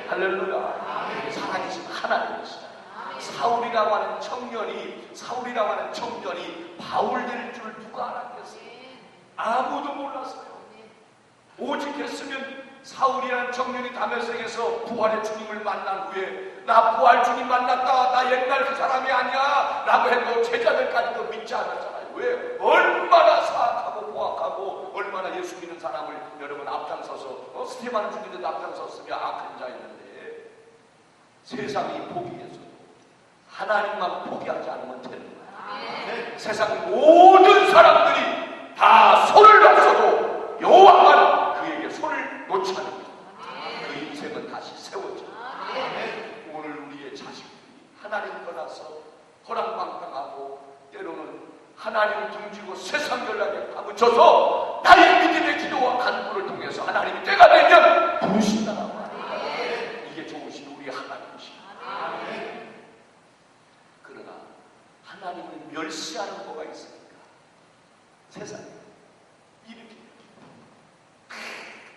할렐루야. 살아계신 하나님이시다. 사울이라고 하는 청년이 바울 될 줄 누가 알았겠어요? 아무도 몰랐어요. 오직 했으면 사울이라는 청년이 다메섹에서 부활의 주님을 만난 후에 나 부활 주님 만났다, 나 옛날 그 사람이 아니야 라고 해도 제자들까지도 믿지 않았잖아요. 왜? 얼마나 사악하고 포악하고 얼마나 예수 믿는 사람을 여러분 앞장서서 스테반 죽이는데 앞장섰으며 악한 자였는데 세상이 포기해서도 하나님만 포기하지 않으면 되는 거예요. 세상 모든 사람들이 다 손을 놨어도 여호와만 그에게 손을 놓지 않습니다. 그 인생은 다시 세워져. 오늘 하나님 떠나서 허랑방탕하고 때로는 하나님을 등지고 세상 연락에 파묻혀서 나의 믿음의 기도와 간구를 통해서 하나님이 때가 되면 부르신다라고 합니다. 이게 좋으신 우리 하나님이십니다. 그러나 하나님을 멸시하는 거가 있으니까 세상에 이렇게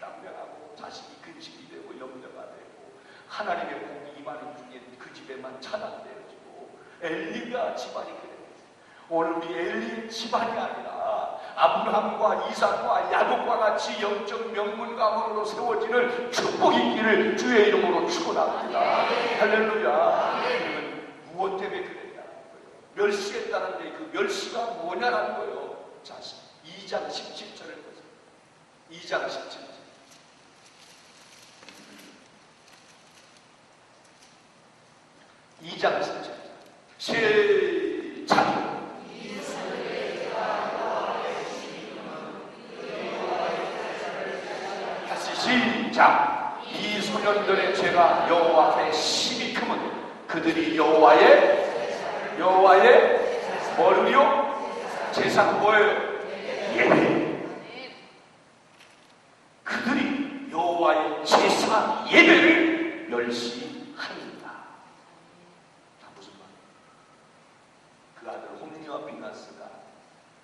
남녀하고 자식이 근심이 되고 염려가 되고 하나님의 복이 임하는 중에 그 집에만 차단되어지고 엘리가 집안이 그래요. 오늘 우리 엘리의 집안이 아니라 아브라함과 이삭과 야곱과 같이 영적 명문가문으로 세워지는 축복이 있기를 주의 이름으로 축원합니다. 할렐루야. 그러면 무엇 때문에 그랬냐는 거예요. 멸시했다는데 그 멸시가 뭐냐라는 거예요. 자, 2장 17절을 보세요. 2장 17절. 2장 17절. 시작. 시작. 이 소년들의 죄가 여호와 앞에 심히 크면 그들이 여호와의 뭐를요? 제사가 뭐예요? 예배. 그들이 여호와의 제사 예배를 멸시합니다. 다 무슨 말이에요? 그 아들 홈리와 비나스가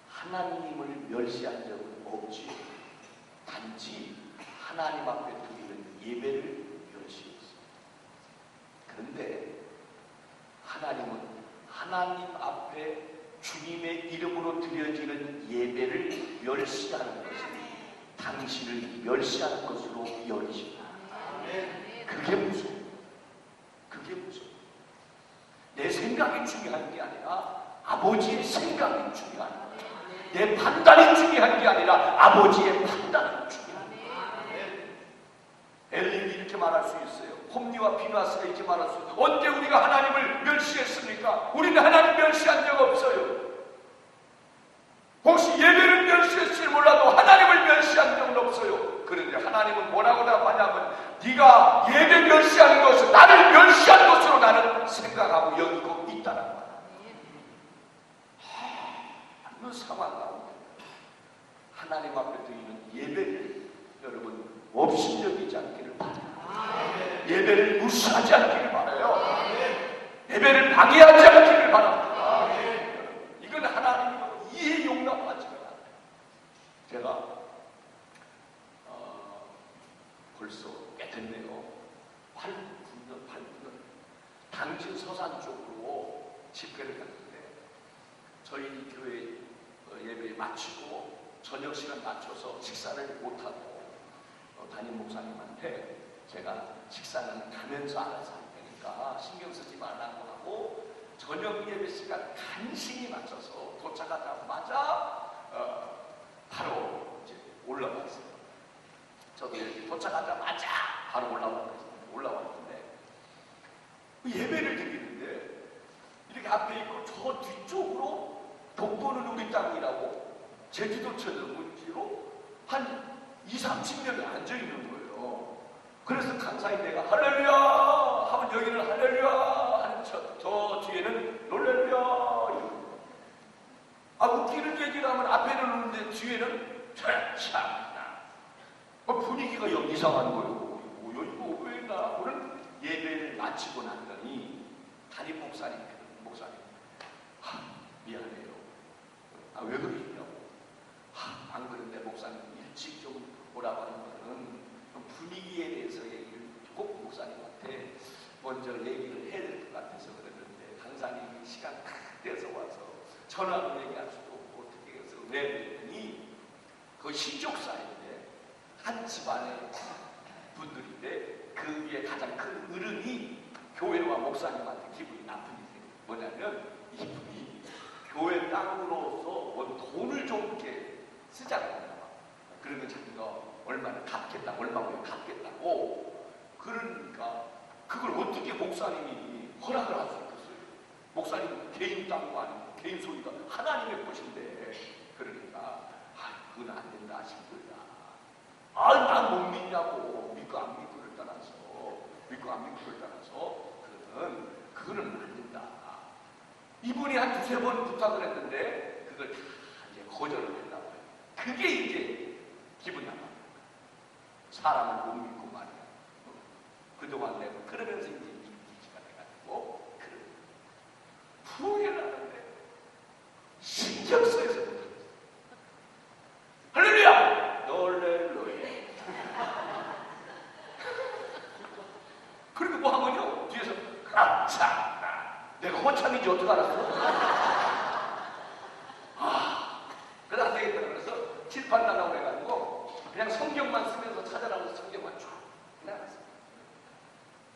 하나님을 멸시한 적은 없지. 단지 하나님 앞에 드리는 예배를 멸시했습니다. 그런데 하나님은 하나님 앞에 주님의 이름으로 드려지는 예배를 멸시하는 것은 당신을 멸시하는 것으로 여기십니다. 그게 무서워. 그게 무서워. 내 생각이 중요한 게 아니라 아버지의 생각이 중요한 거예요. 내 판단이 중요한 게 아니라 아버지의 판단이 중요한 거예요. 엘리는 이렇게 말할 수 있어요. 홈리와 비누아스가 이렇게 말할 수 있어요. 언제 우리가 하나님을 멸시했습니까? 우리는 하나님 멸시한 적 없어요. 혹시 예배를 멸시했을지 몰라도 하나님을 멸시한 적은 없어요. 그런데 하나님은 뭐라고 답하냐면 네가 예배 멸시하는 것은 나를 멸시한 것으로 나는 생각하고 여기고 있다는 거야. 그 상황 가운데 하나님 앞에 드리는 예배를 여러분 업신여기지 않기를 바랍니다. 예배를 무시하지 않기를 바라요. 예배를 방해하지 않기를 바랍니다. 이건 하나님으로 이해 용납하지 않아요. 제가 벌써 꽤 됐네요. 8분 당진 서산 쪽으로 집회를 갔는데 저희 교회 예배 마치고 저녁 시간 맞춰서 식사를 못하고 담임 목사님한테 제가 식사는 가면서 알아서 할 테니까 신경 쓰지 말라고 하고 저녁 예배 시간 간신히 맞춰서 도착하자마자 바로 이제 올라왔어요. 저도 이렇게 도착하자마자 바로 올라왔는데 예배를 드리는데 이렇게 앞에 있고 저 뒤쪽으로 독도는 우리 땅이라고 제주도처럼 문지로 한 20-30명이 앉아있는 거예요. 그래서 간사히 내가 할렐루야 하면 여기는 할렐루야 하는 저 뒤에는 롤렐루야. 웃기는 얘기를 하면 앞에는 오는데 뒤에는 참나 분위기가 영 이상한 거예요. 뭐야 이거 왜 나 오늘 예배를 마치고 났더니 담임 목사님 미안해요. 왜 그러시냐고. 안 그런데 목사님 일찍 좀 오라고 하는 거는 분위기에 대해서 얘기를 꼭 목사님한테 먼저 얘기를 해야 될 것 같아서 그랬는데 강사님이 시간 딱 떼서 와서 전화로 얘기할 수도 없고 어떻게 해서 왜 그랬더니 그 신족사인데 한 집안의 분들인데 그 위에 가장 큰 어른이 교회와 목사님한테 기분이 나쁜 일이에요. 뭐냐면 이분이 교회 땅으로서 돈을 좀 이렇게 쓰자고 그러면 자기가 얼마나 갚겠다고 그러니까 그걸 어떻게 목사님이 허락을 할 수 있겠어요? 목사님 개인 땅도 아니고 개인 소유가 하나님의 것인데 그러니까 그건 안 된다 싶더라. 난 못 믿냐고 믿고 안 믿고를 떠나서 그거는 안 된다. 이분이 한 두세 번 부탁을 했는데 그걸 다 이제 거절을 했나 봐요. 그게 이제 기분 나빠. 사람을 못 믿고 말이야. 그동안 내가 그러면서 이제 이미지가 돼가지고 후회를 하는데 신경쓰여서 못하겠어. 할렐루야! 놀렐루야. 그리고 뭐 하면요 뒤에서 참나 내가 호참인지 어떻게 알았어? 그래서 안 되겠다 그래서 칠판 달라고 해가지고 그냥 성경만 쓰면서 찾아라고 성경만 쭉 해놨어.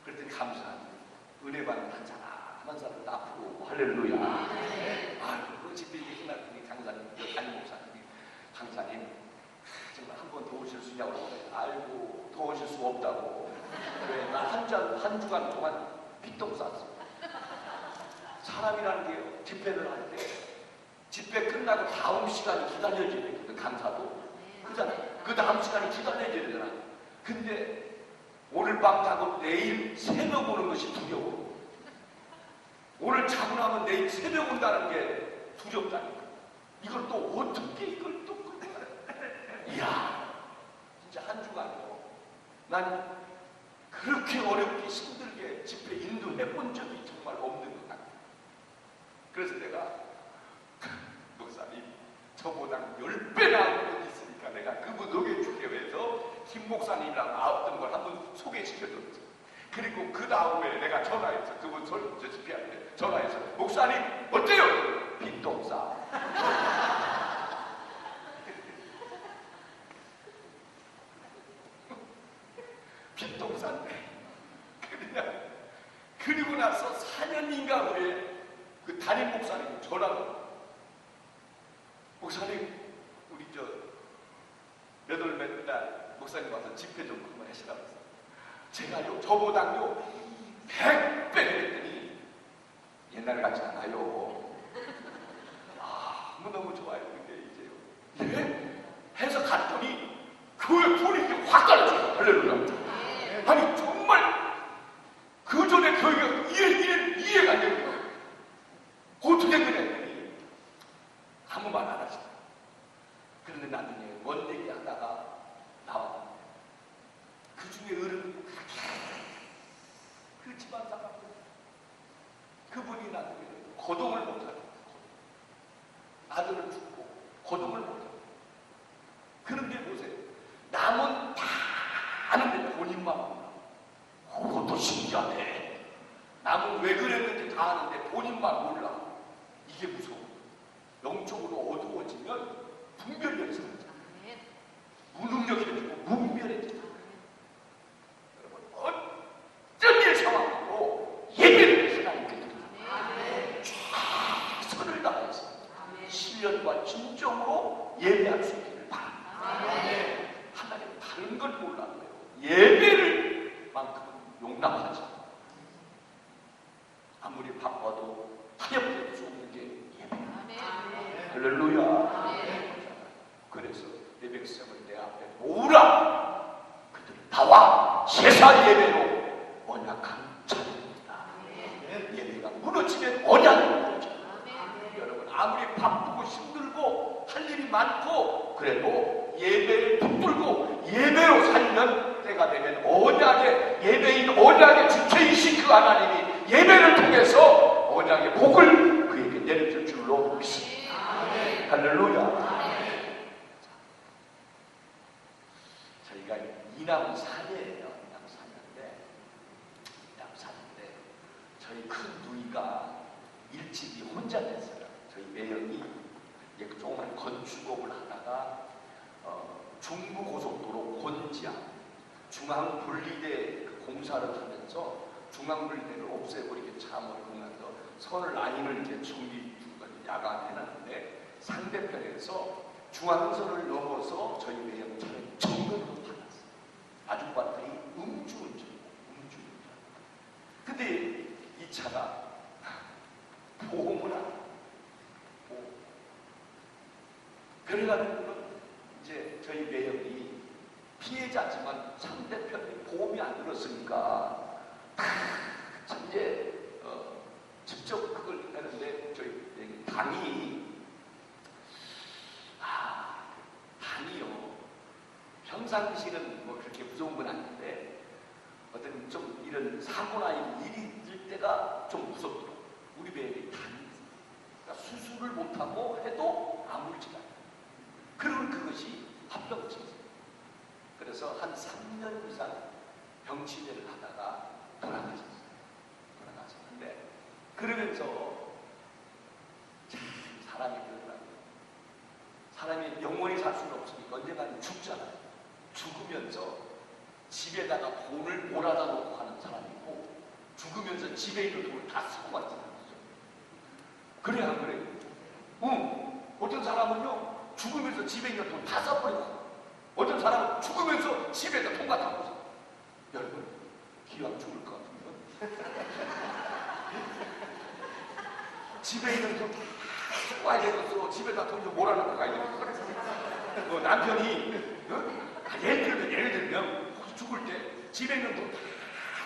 그랬더니 감사하네. 은혜 받는 한 사람 앞으로 할렐루야. 그 집에 계시는 강사님, 담임 목사님이 강사님 정말 한 번 더 오실 수 있냐고 그러는데 알고 더 오실 수 없다고. 왜? 나 한 주간 동안 빚도 쌌어. 사람이라는 게요 집회를 할 때 집회 끝나고 다음 시간이 기다려져야 되거든. 강사도 그잖아. 그 다음 시간이 기다려져야 되잖아. 근데 오늘 밤 자고 내일 새벽 오는 것이 두려워. 오늘 자고 나면 내일 새벽 온다는 게 두렵다니까. 이걸 또 어떻게 이걸 또 이야 진짜 한 주간요 난 그렇게 어렵게 힘들게 집회 인도해본 적이 정말 없는 것 같아요. 그래서 내가 목사님 저보다 10배나 분 있으니까 내가 그분 녹여줄게요 해서 김 목사님이랑 나왔던 걸 한번 소개시켜줬죠. 그리고 그 다음에 내가 전화해서 그분 저 집회할 때 전화해서 목사님 어때요? 빈동사. 빈동사인데 그냥 그리고 나서 4년인가 후에 그 담임 목사님 전화가 목사님 우리 몇 날 목사님 와서 집회 좀 한번 하시라고 했어요. 제가요 저보다요 100배 그랬더니 옛날 같지 않아요. 너무 좋아요. 근데 이제요 예? 해서 갔더니 교회 분위기 확 달라져요. 할렐루야. 아니 정말 그 전에 교회가 이해가 안 되는 거예요. 어떻게 그랬더니 아무 말 안 하시더라고요. 그런데 나중에 뭔 얘기 하다가 나왔는데 그 중에 어른 그 집안 사람들 그분이 나중에 거동을 못하고 아들을 죽고 거동을 못하고. 그런데 보세요. 남은 다 아는데 본인만 몰라. 그것도 신기하네. 남은 왜 그랬는지 다 아는데 본인만 몰라. 이게 무서워. 영적으로 어두워지면 분별력이 사라져. 무능력이 되고 문별해져. 여러분 어떤 일 상황으로 예배를 하나님께 드립니다. 최선을 다해서 신령과 진정으로 예배할 수 있기를 바랍니다. 하나님 다른 건 몰라도요 예배를 만큼은 용납하지. 아무리 바빠도 타협될 수 없는 게 예배입니다. 할렐루야. 그래서 예배성을 내 앞에 모으라. 그들이 나와 제사 예배로 언약한 자입니다. 예배가 무너지면 언약이 무너져. 여러분 아무리 바쁘고 힘들고 할 일이 많고 그래도 예배를 붙들고 예배로 살면 때가 되면 언약의 예배인 언약의 주체이신 그 하나님이 예배를 통해서 언약의 복을 그에게 내려줄 줄로 믿습니다. 할렐루야. 저희가 이남 사녀예요. 이남 사녀인데 저희 큰 누이가 일찍이 혼자 됐어요. 저희 매형이 조그만 건축업을 하다가 중부고속도로 곤지암 중앙분리대 공사를 하면서 중앙분리대를 없애버리게 참을 하면서 선 라인을 이렇게 야간해놨는데 상대편에서 중앙선을 넘어서 저희 매형차를 정면으로 받았어요. 아주바들이 음주운전. 근데 이 차가 보험을 안 해요. 그래가지고 이제 저희 매형이 피해자지만 상대편이 보험이 안 들었으니까 이제 직접 그걸 하는데 저희 평상시는 뭐 그렇게 무서운 건 아닌데 어떤 좀 이런 사고나 일이 있을 때가 좀 무섭더라고요. 우리 배에 단이 있어요. 그러니까 수술을 못하고 해도 아물지가 않아요. 그러면 그것이 합병증이에요. 그래서 한 3년 이상 병치레를 하다가 돌아가셨어요. 돌아가셨는데 그러면서 참 사람이 그러더라고요. 사람이 영원히 살 수는 없으니까 언젠가는 죽잖아요. 죽으면서 집에다가 돈을 몰아다 놓고 하는 사람이 있고 죽으면서 집에 있는 돈을 다 쓰고 가는 사람이 있어요. 그래 안 그래요? 어떤 사람은요 죽으면서 집에 있는 돈 다 써버리고 어떤 사람은 죽으면서 집에다 돈 갖다 놓고 여러분 기왕 죽을 것 같으면 집에 있는 돈 다 쓰고 가야 되겠어. 집에다 돈 좀 몰아놓고 가야 되겠어. 남편이 예를 들면 죽을 때 집에 있는 돈 다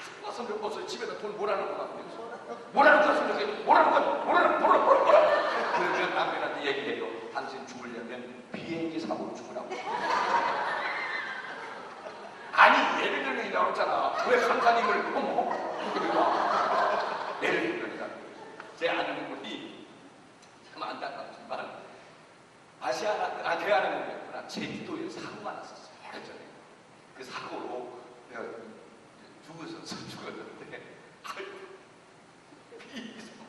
쓰고 가서 먹어서 집에다 돈 몰아놓고 가면 되겠어. 몰아놓고 가서 몰아놓고 그러면 남편한테 얘기해요. 당신 죽으려면 비행기 사고로 죽으라고. 아니 예를 들면 나왔잖아. 왜 강사님을 그러니까 예를 들면 제 아는 분이 참 안타깝지만 대한항공 였구나. 제주도에 사고가 났었어요. 예전에 그 사고로 내가 죽었는데 비행기 사고로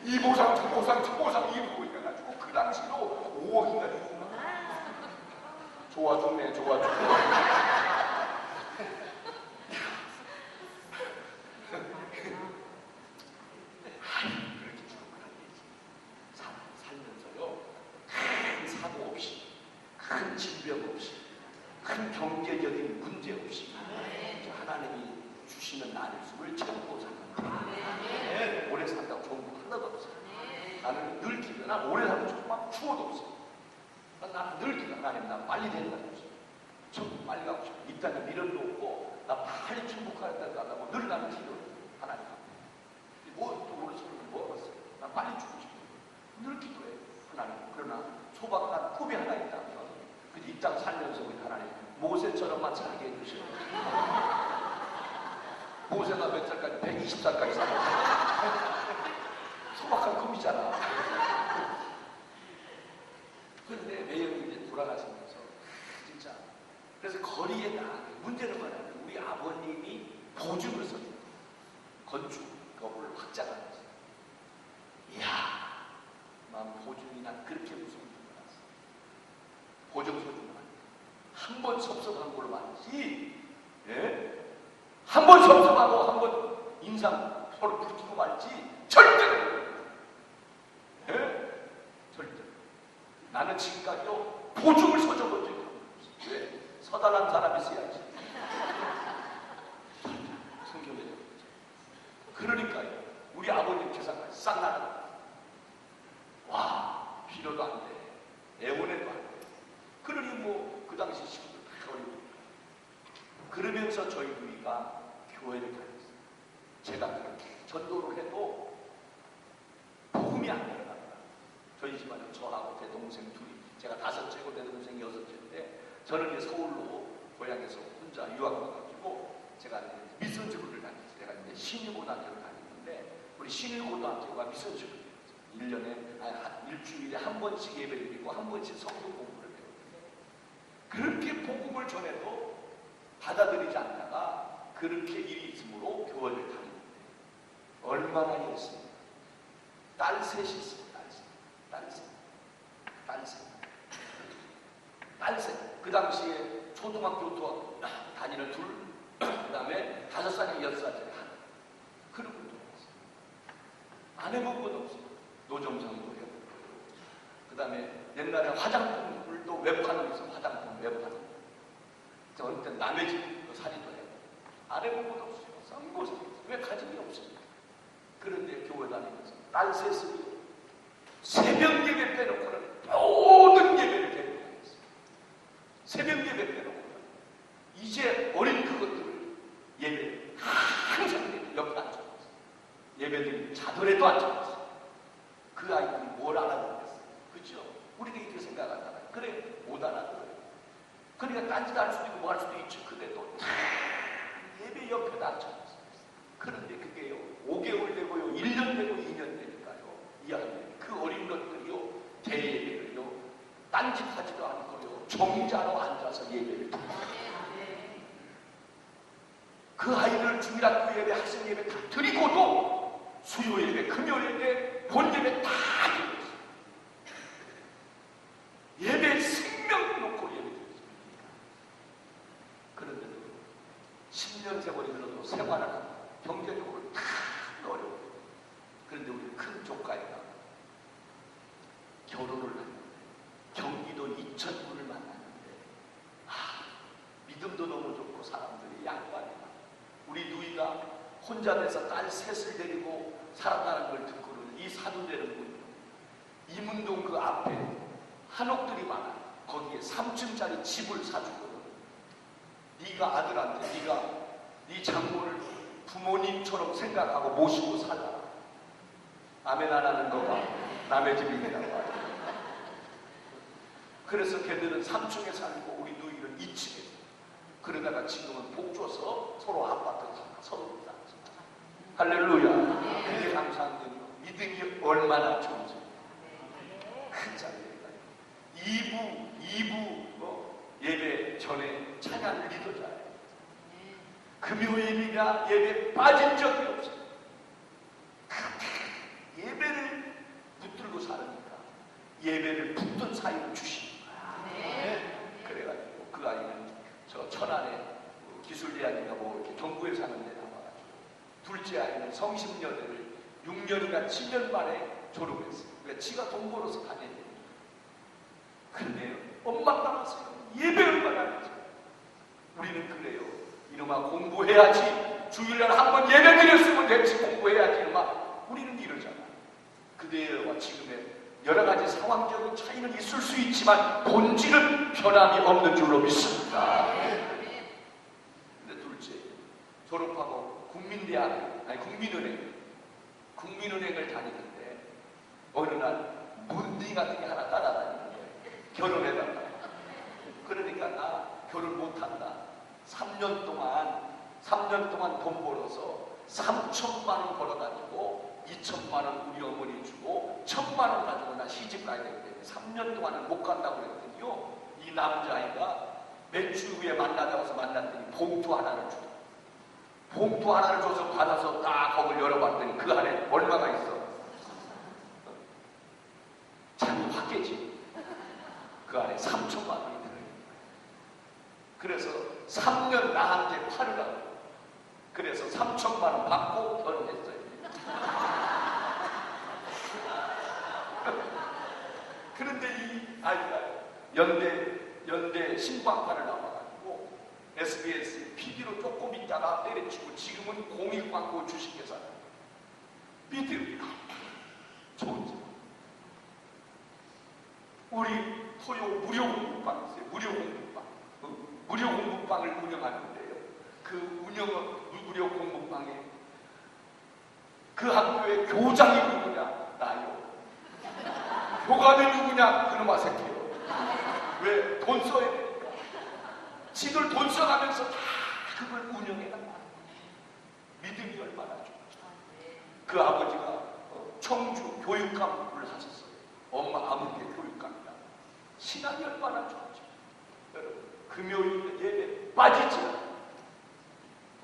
이보상 이러고 해가지고 그 당시로 5억인가 줬구나. 좋아 죽네. 그렇게 죽으면 안 되지. 살면서요 큰 사고 없이 큰 질병 없이 큰 경제적인 문제 없이 하나님이 주시는 나눌수를 참고 사는 거예요. 오래 산다고 좋은 거 하나도 없어요. 나는 늘 기도. 난 오래 살고 정말 추워도 없어요. 나는 늘 기도. 하나님 나 빨리 데려가고 싶어. 천국 빨리 가고 싶어. 이 땅에 미련도 없고 나 빨리 천국하겠다고 하고 늘 나는 기도해. 하나님 또 모르시는 뭐 봤어요. 나 빨리 죽고 싶어. 늘 기도해. 하나님. 그러나 소박한 꿈이 하나 있다면 이 땅 살면서 우리 하나님 모세처럼만 살게 해주시오. 모세가 몇 살까지? 120살까지 살았어. 소박한 꿈이잖아. 그런데 매형이 이제 돌아가시면서 진짜 그래서 거리에 문제는 뭐냐면 우리 아버님이 보증을 써요. 건축업을 확장하면서 이야 난 보증이나 그렇게 무서운 줄 알았어. 보증서주는 한 번 섭섭한 걸로 말이지. 예? 한 번 섭섭하고 한 번 인상 서로 붙이고 말지 절대로. 예? 절대로. 나는 지금까지도 보증을 서줘 본 적이 없어. 왜? 서달란 사람이 있어야지. 성경에 그러니까요. 우리 아버님 재산까지 싹 나가. 와, 필요도 안 돼. 애원해도 안 돼. 그러니 뭐 그 당시 식구들 다 어리고. 그러면서 저희 우리가 교회를 다녔어요. 제가 그렇게 전도를 해도 복음이 안 일어납니다. 저희 집안은 저하고 제 동생 둘이, 제가 다섯째고 내 동생이 여섯째인데 저는 이제 서울로 고향에서 혼자 유학 가가지고 제가 미션스쿨을 다녔어요. 제가 이제 신일고등학교를 다녔는데 우리 신일고등학교가 미션스쿨이었어요. 1년에 일주일에 한 번씩 예배를 드리고 한 번씩 성경 공부를 배웠는데 그렇게 복음을 전해도 받아들이지 않다가 그렇게 일이 있으므로 교회를 다니는데 얼마나 일했습니까? 딸 셋이 있어요. 딸 셋. 그 당시에 초등학교 다니는 둘, 그 다음에 5살에 6살짜리 하나. 그러고 돌아갔어요. 안 해본 건 없어요. 노점상도 해보고. 그 다음에 옛날에 화장품을 또 웹하면서 화장품 웹하는. 어느 때 남의 집 사리도 해요. 안 해본 건 없어요. 쌍고생. 왜 가정이 없습니까? 그런데 교회 다니면서 딸 셋을 새벽 예배 빼놓고는 모든 예배를 데리고 다녔어요. 새벽 예배 빼놓고는 이제 어린 그것들을 예배 항상 옆에 앉아있어요. 생각한다. 그래, 못 알아들어요. 그러니까 딴짓 할 수도 있고 뭐 할 수도 있죠. 그래도 예배 옆에 앉혀놨어요. 그런데 그게요, 5개월 되고요, 1년 되고 2년 되니까요, 이 아이들이 그 어린 것들이요, 대예배를요, 딴짓하지도 않고요, 정자로 앉아서 예배를 드립니다. 그 아이들 주일학교 예배, 학생 예배 다 드리고도 수요 예배, 금요 예배, 본 예배 다 드렸어요. 예배 생명 놓고 예배 드렸습니다. 그런데도 10년 세월이 흘러도 생활을 하고 경제적으로 다 어려워요. 그런데 우리 큰 조카애가 결혼을 했는데 경기도 이천군을 만났는데 믿음도 너무 좋고 사람들이 양반이다. 우리 누이가 혼자 돼서 딸 셋을 데리고 살았다는 걸 듣고는 이 사도되는군요. 이문동 그 앞에 한옥들이 많아요. 거기에 3층짜리 집을 사주거든. 네가 아들한테 네가 네 장모를 부모님처럼 생각하고 모시고 살라. 아멘 안 하는 거 봐. 남의 집이라고 하죠. 그래서 걔들은 3층에 살고 우리 누이는 2층에. 그러다가 지금은 복 줘서 서로 아파트 서로 살지. 할렐루야. 그게 감사한 거죠. 믿음이 얼마나 좋은지. 큰 자리예요. 2부 예배 전에 찬양 리더자예요. 금요 예배가 예배 빠진 적이 없어요. 예배를 붙들고 사니까 예배를 붙든 사이를 주시는 거예요. 그래가지고 그 아이는 저 천안에 기술대학인가 뭐 이렇게 동구에 사는 데 나와가지고 둘째 아이는 성심여대를 6년이나 7년 만에 졸업했어요. 그러니까 지가 돈 벌어서 다녀야 돼요. 그런데 엄마 따라서요. 예배 얼마나 하죠. 우리는 그래요. 이놈아 공부해야지. 주일날 한 번 예배 드렸으면 됐지. 공부해야지. 이놈아. 우리는 이러잖아. 그대와 지금의 여러 가지 상황적인 차이는 있을 수 있지만 본질은 변함이 없는 줄로 믿습니다. 근데 둘째, 졸업하고 국민은행을 다니는데 어느 날 문딩 같은 게 하나 따라다니는 거예요. 결혼해달라. 그러니까 나 결혼 못한다. 3년 동안 돈 벌어서 3천만 원 벌어가지고 2천만 원 우리 어머니 주고 1,000만 원 가지고 나 시집 가야 되기 때문에 3년 동안은 못 간다고 그랬더니요. 이 남자아이가 몇 주 후에 만나자고서 만났더니 봉투 하나를 주더라. 봉투 하나를 줘서 받아서 딱 거기를 열어봤더니 그 안에 얼마가 있어? 잠이 확 깨지. 그 안에 3천만 원이 들어있는 거예요. 그래서 3년 나한테 팔으라고. 그래서 3천만 원 받고 결혼했어요. 그런데 이 아이가 연대 신광과를 나와가지고 SBS PD로 조금 있다가 때려치고 지금은 공익광고 주식회사 믿음이 좋은지. 우리 토요 무료 공부방 있어요. 무료 공부방을 운영하는데요. 그 무료 공부방에 그 학교의 교장이 누구냐? 나요. 교관이 누구냐? 그놈아 새끼요. 왜? 돈 써야 되니까. 지들 돈 써가면서 다 그걸 운영해간다. 믿음이 얼마나 좋은지. 그 아버지가 청주 교육감을 하셨어요. 엄마 아무개 교육감이다. 신앙이 얼마나 좋은지. 여러분 금요일 예배 빠지지 않아요.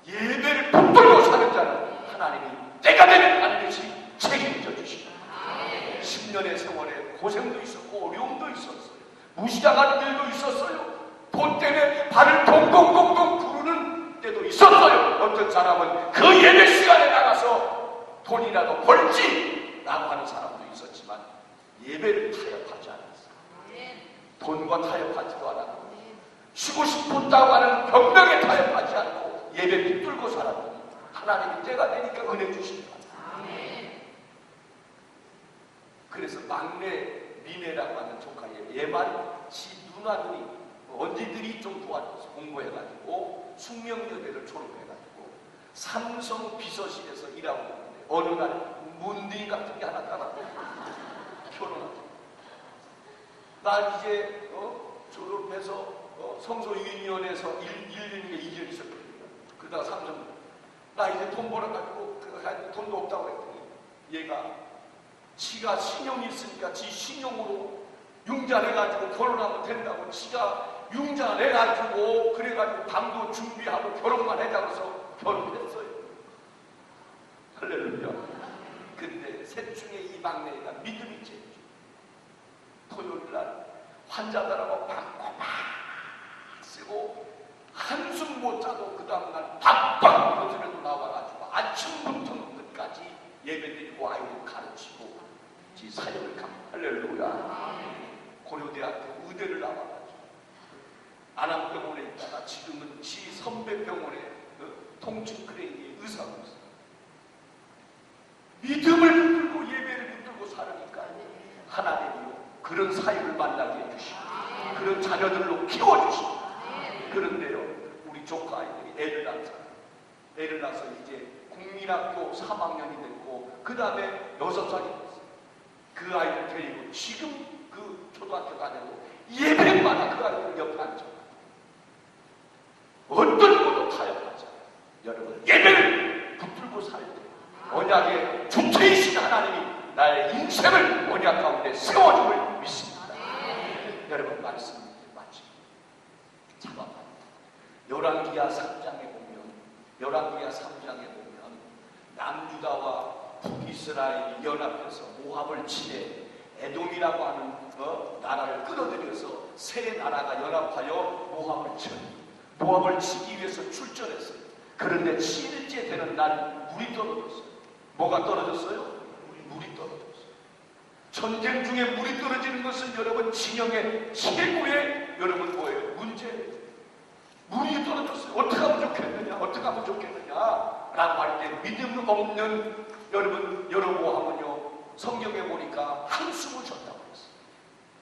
예배를 붙들고 사는 자는 하나님이 때가 되면 반드시 책임져 주십니다. 10년의 세월에 고생도 있었고 어려움도 있었어요. 무시당하는 일도 있었어요. 돈 때문에 발을 동동동동 구르는 때도 있었어요. 어떤 사람은 그 예배 시간에 나가서 돈이라도 벌지 라고 하는 사람도 있었지만 예배를 타협하지 않았어요. 돈과 타협하지도 않았고 쉬고 싶었다고 하는 병명에 타협하지 않고 예배 붙들고 살았더니 하나님이 때가 되니까 은혜 주십니다. 그래서 막내 미네라고 하는 조카의 얘만 지 누나들이 언니들이 좀 도와줘서 공부해가지고 숙명여대를 졸업해가지고 삼성 비서실에서 일하고 있는데 어느 날 문딩 같은 게 하나 따라고 결혼하고 난 이제 졸업해서 성소유인위원회에서 1년인가 2년 있었거든요. 그러다가 3년 나 이제 돈 벌어가지고 돈도 없다고 그랬더니 얘가 지가 신용이 있으니까 지 신용으로 융자해가지고 결혼하면 된다고 지가 융자해가지고 그래가지고 방도 준비하고 결혼만 해자고서 결혼했어요. 할렐루야. 근데 셋 중에 이 막내가 믿음이 제일 토요일날 환자들하고 방구막 쓰고 한숨 못 자도 그 다음날 밥방 교실에도 나와가지고 아침부터 끝까지 예배드리고 아이들 가르치고 지 사역을 갑니다. 할렐루야. 고려대학교 의대를 나와가지고 안암병원에 있다가 지금은 지 선배병원에 통증 클리닉의 의사로 있어요. 믿음을 붙들고 예배를 붙들고 살으니까 하나님이요 그런 사역을 만나게 해주시고 그런 자녀들로 키워주시고. 그런데요 우리 조카 아이들이 애를 낳아서 이제 국민학교 3학년이 됐고 그 다음에 6살이 됐어요. 그 아이를 데리고 지금 그 초등학교 다녀도 예배마다 그 아이들 옆에 앉아 어떤 것도 타협하잖아요. 여러분 예배를 붙들고 살 때 언약의 주체이신 하나님이 나의 인생을 언약 가운데 세워줌을 믿습니다. 여러분 말씀 맞죠? 잡아봐. 열왕기하 3장에 보면 남유다와 북이스라엘이 연합해서 모압을 치에 에돔이라고 하는 나라를 끌어들여서 세 나라가 연합하여 모압을 치기 위해서 출전했어요. 그런데 7일째 되는 날 물이 떨어졌어요. 뭐가 떨어졌어요? 물이 떨어졌어요. 전쟁 중에 물이 떨어지는 것은 여러분 진영의 최고의 여러분 뭐예요? 문제예요. 물이 떨어졌어요. 어떻게 하면 좋겠느냐 라고 할 때 믿음 없는 여러분 여러모함은요 성경에 보니까 한숨을 줬다고 했어요.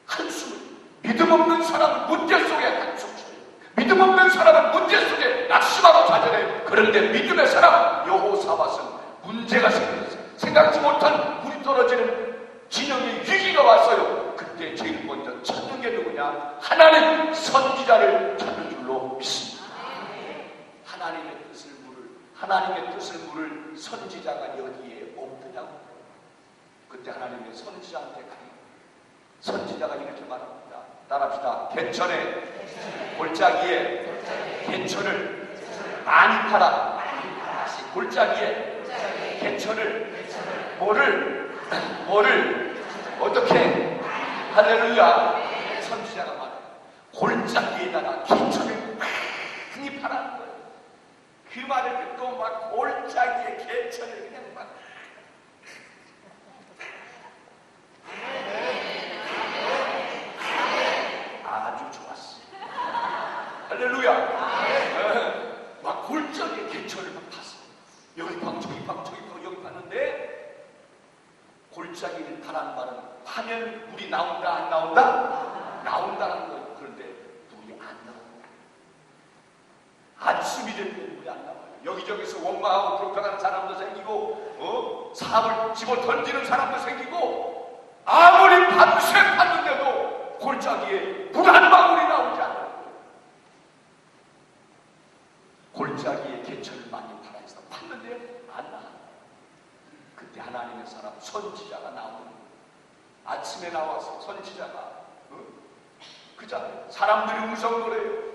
한숨을. 믿음 없는 사람은 문제 속에 한숨 쉬어요. 믿음 없는 사람은 문제 속에 낙심하고 좌절해요. 그런데 믿음의 사람 여호사밧은 문제가 생겼어요. 생각지 못한 물이 떨어지는 진영의 위기가 왔어요. 그때 제일 먼저 찾는 게 누구냐? 하나님 선지자를 찾는 줄로 믿습니다. 하나님의 뜻을 물을 선지자가 여기에 없느냐고. 그때 하나님의 선지자한테 가요. 선지자가 이렇게 말합니다. 따라합시다. 개천에 골짜기에 개천을 많이 팔아. 골짜기에 개천을 뭐를 어떻게 할렐루야. 선지자가 말해요. 골짜기에다가 개천을 많이 팔아는 거예요. 그 말을 듣고 막 골짜기에 개천을 그냥 막 아주 좋았어. 할렐루야. 막 골짜기에 개천을 막 팠어. 여기 방 저기 방 여기 봤는데 골짜기를 파란 말은 파면 물이 나온다 안 나온다? 나온다는 거예요. 그런데 물이 안 나온다. 아침이 되면 물이 안 나와요. 여기저기서 원망하고 불평하는 사람도 생기고 사업을 집어 던지는 사람도 생기고 아무리 밤새 팠는데도 골짜기에 물 한 방울이 나오지 않아요. 골짜기에 개천을 많이 팔아서 팠는데 안 나와. 그때 하나님의 사람 선지자가 나오는 아침에 나와서 선지자가 그잖아요. 사람들이 음성노래요.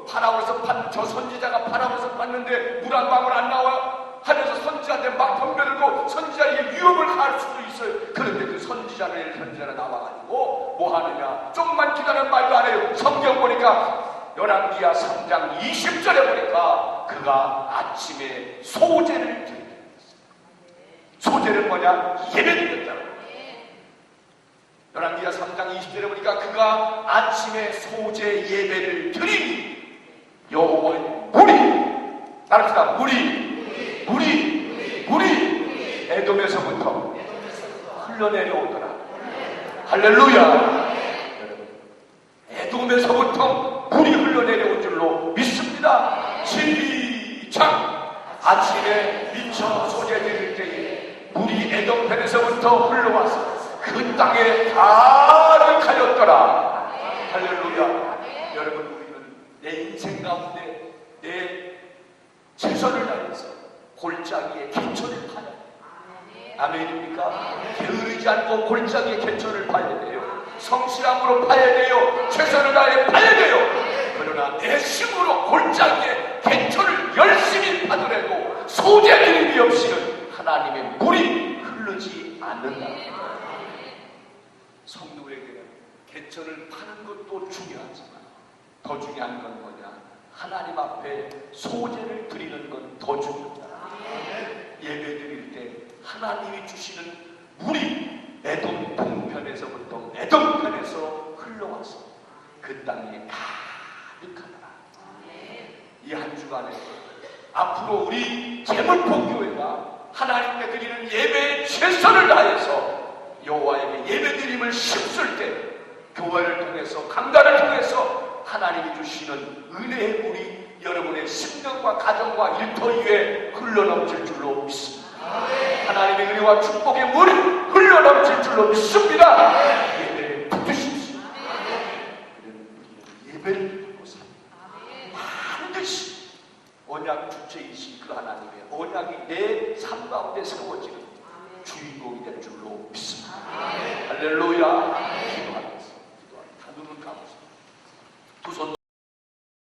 파라오에서 저 선지자가 파라오에서 봤는데 물 한 방울 안 나와 하면서 선지자한테 막 덤벼들고 선지자에게 위협을 가할 수도 있어요. 그런데 그 선지자가 나와가지고 뭐 하느냐? 좀만 기다려 말도 안 해요. 성경 보니까 열왕기하 3장 20절에 보니까 그가 아침에 소제를 드렸어요. 소제는 뭐냐? 예배를 드렸잖아요. 열왕기하 3장 20절에 보니까 그가 아침에 소제 예배를 드리니 여호와의 물이 따릅시다. 물이 에돔에서부터 흘러내려오더라. 할렐루야. 에돔에서부터 물이 흘러내려온 줄로 믿습니다. 시작. 아침에 미쳐 소제 드릴 때에 물이 에돔편에서부터 흘러와서 그 땅에 가득 합력하였더라. 할렐루야. 여러분, 우리는 내 인생 가운데 내 최선을 다해서 골짜기에 개천을 파야 돼요. 아멘입니까? 게으르지 않고 골짜기에 개천을 파야 돼요. 성실함으로 파야 돼요. 최선을 다해 파야 돼요. 그러나 내 힘으로 골짜기에 개천을 열심히 파더라도 소재 드림이 없이는 하나님의 물이 흐르지 않는다. 성도에게는 개천을 파는 것도 중요하지만 더 중요한 건 뭐냐? 하나님 앞에 소재를 드리는 건 더 중요하다. 예배 드릴 때 하나님이 주시는 물이 에돔 동편에서부터 에돔편에서 흘러와서 그 땅에 가득하더라. 이 한 주간에 앞으로 우리 재물포교회가 하나님께 드리는 예배에 최선을 다해서 여호와에게 예배드림을 힘쓸 때 교회를 통해서 강단을 통해서 하나님이 주시는 은혜의 물이 여러분의 심령과 가정과 일터 위에 흘러넘칠 줄로 믿습니다. 하나님의 은혜와 축복의 물이 흘러넘칠 줄로 믿습니다. 예배에 붙으십시오. 그러면 우리는 예배를 드리고 삽니다. 반드시 언약 주체이신 그 하나님의 언약이 내 삶 가운데 세워지는 주인공이 될 줄로 믿습니다. 할렐루야.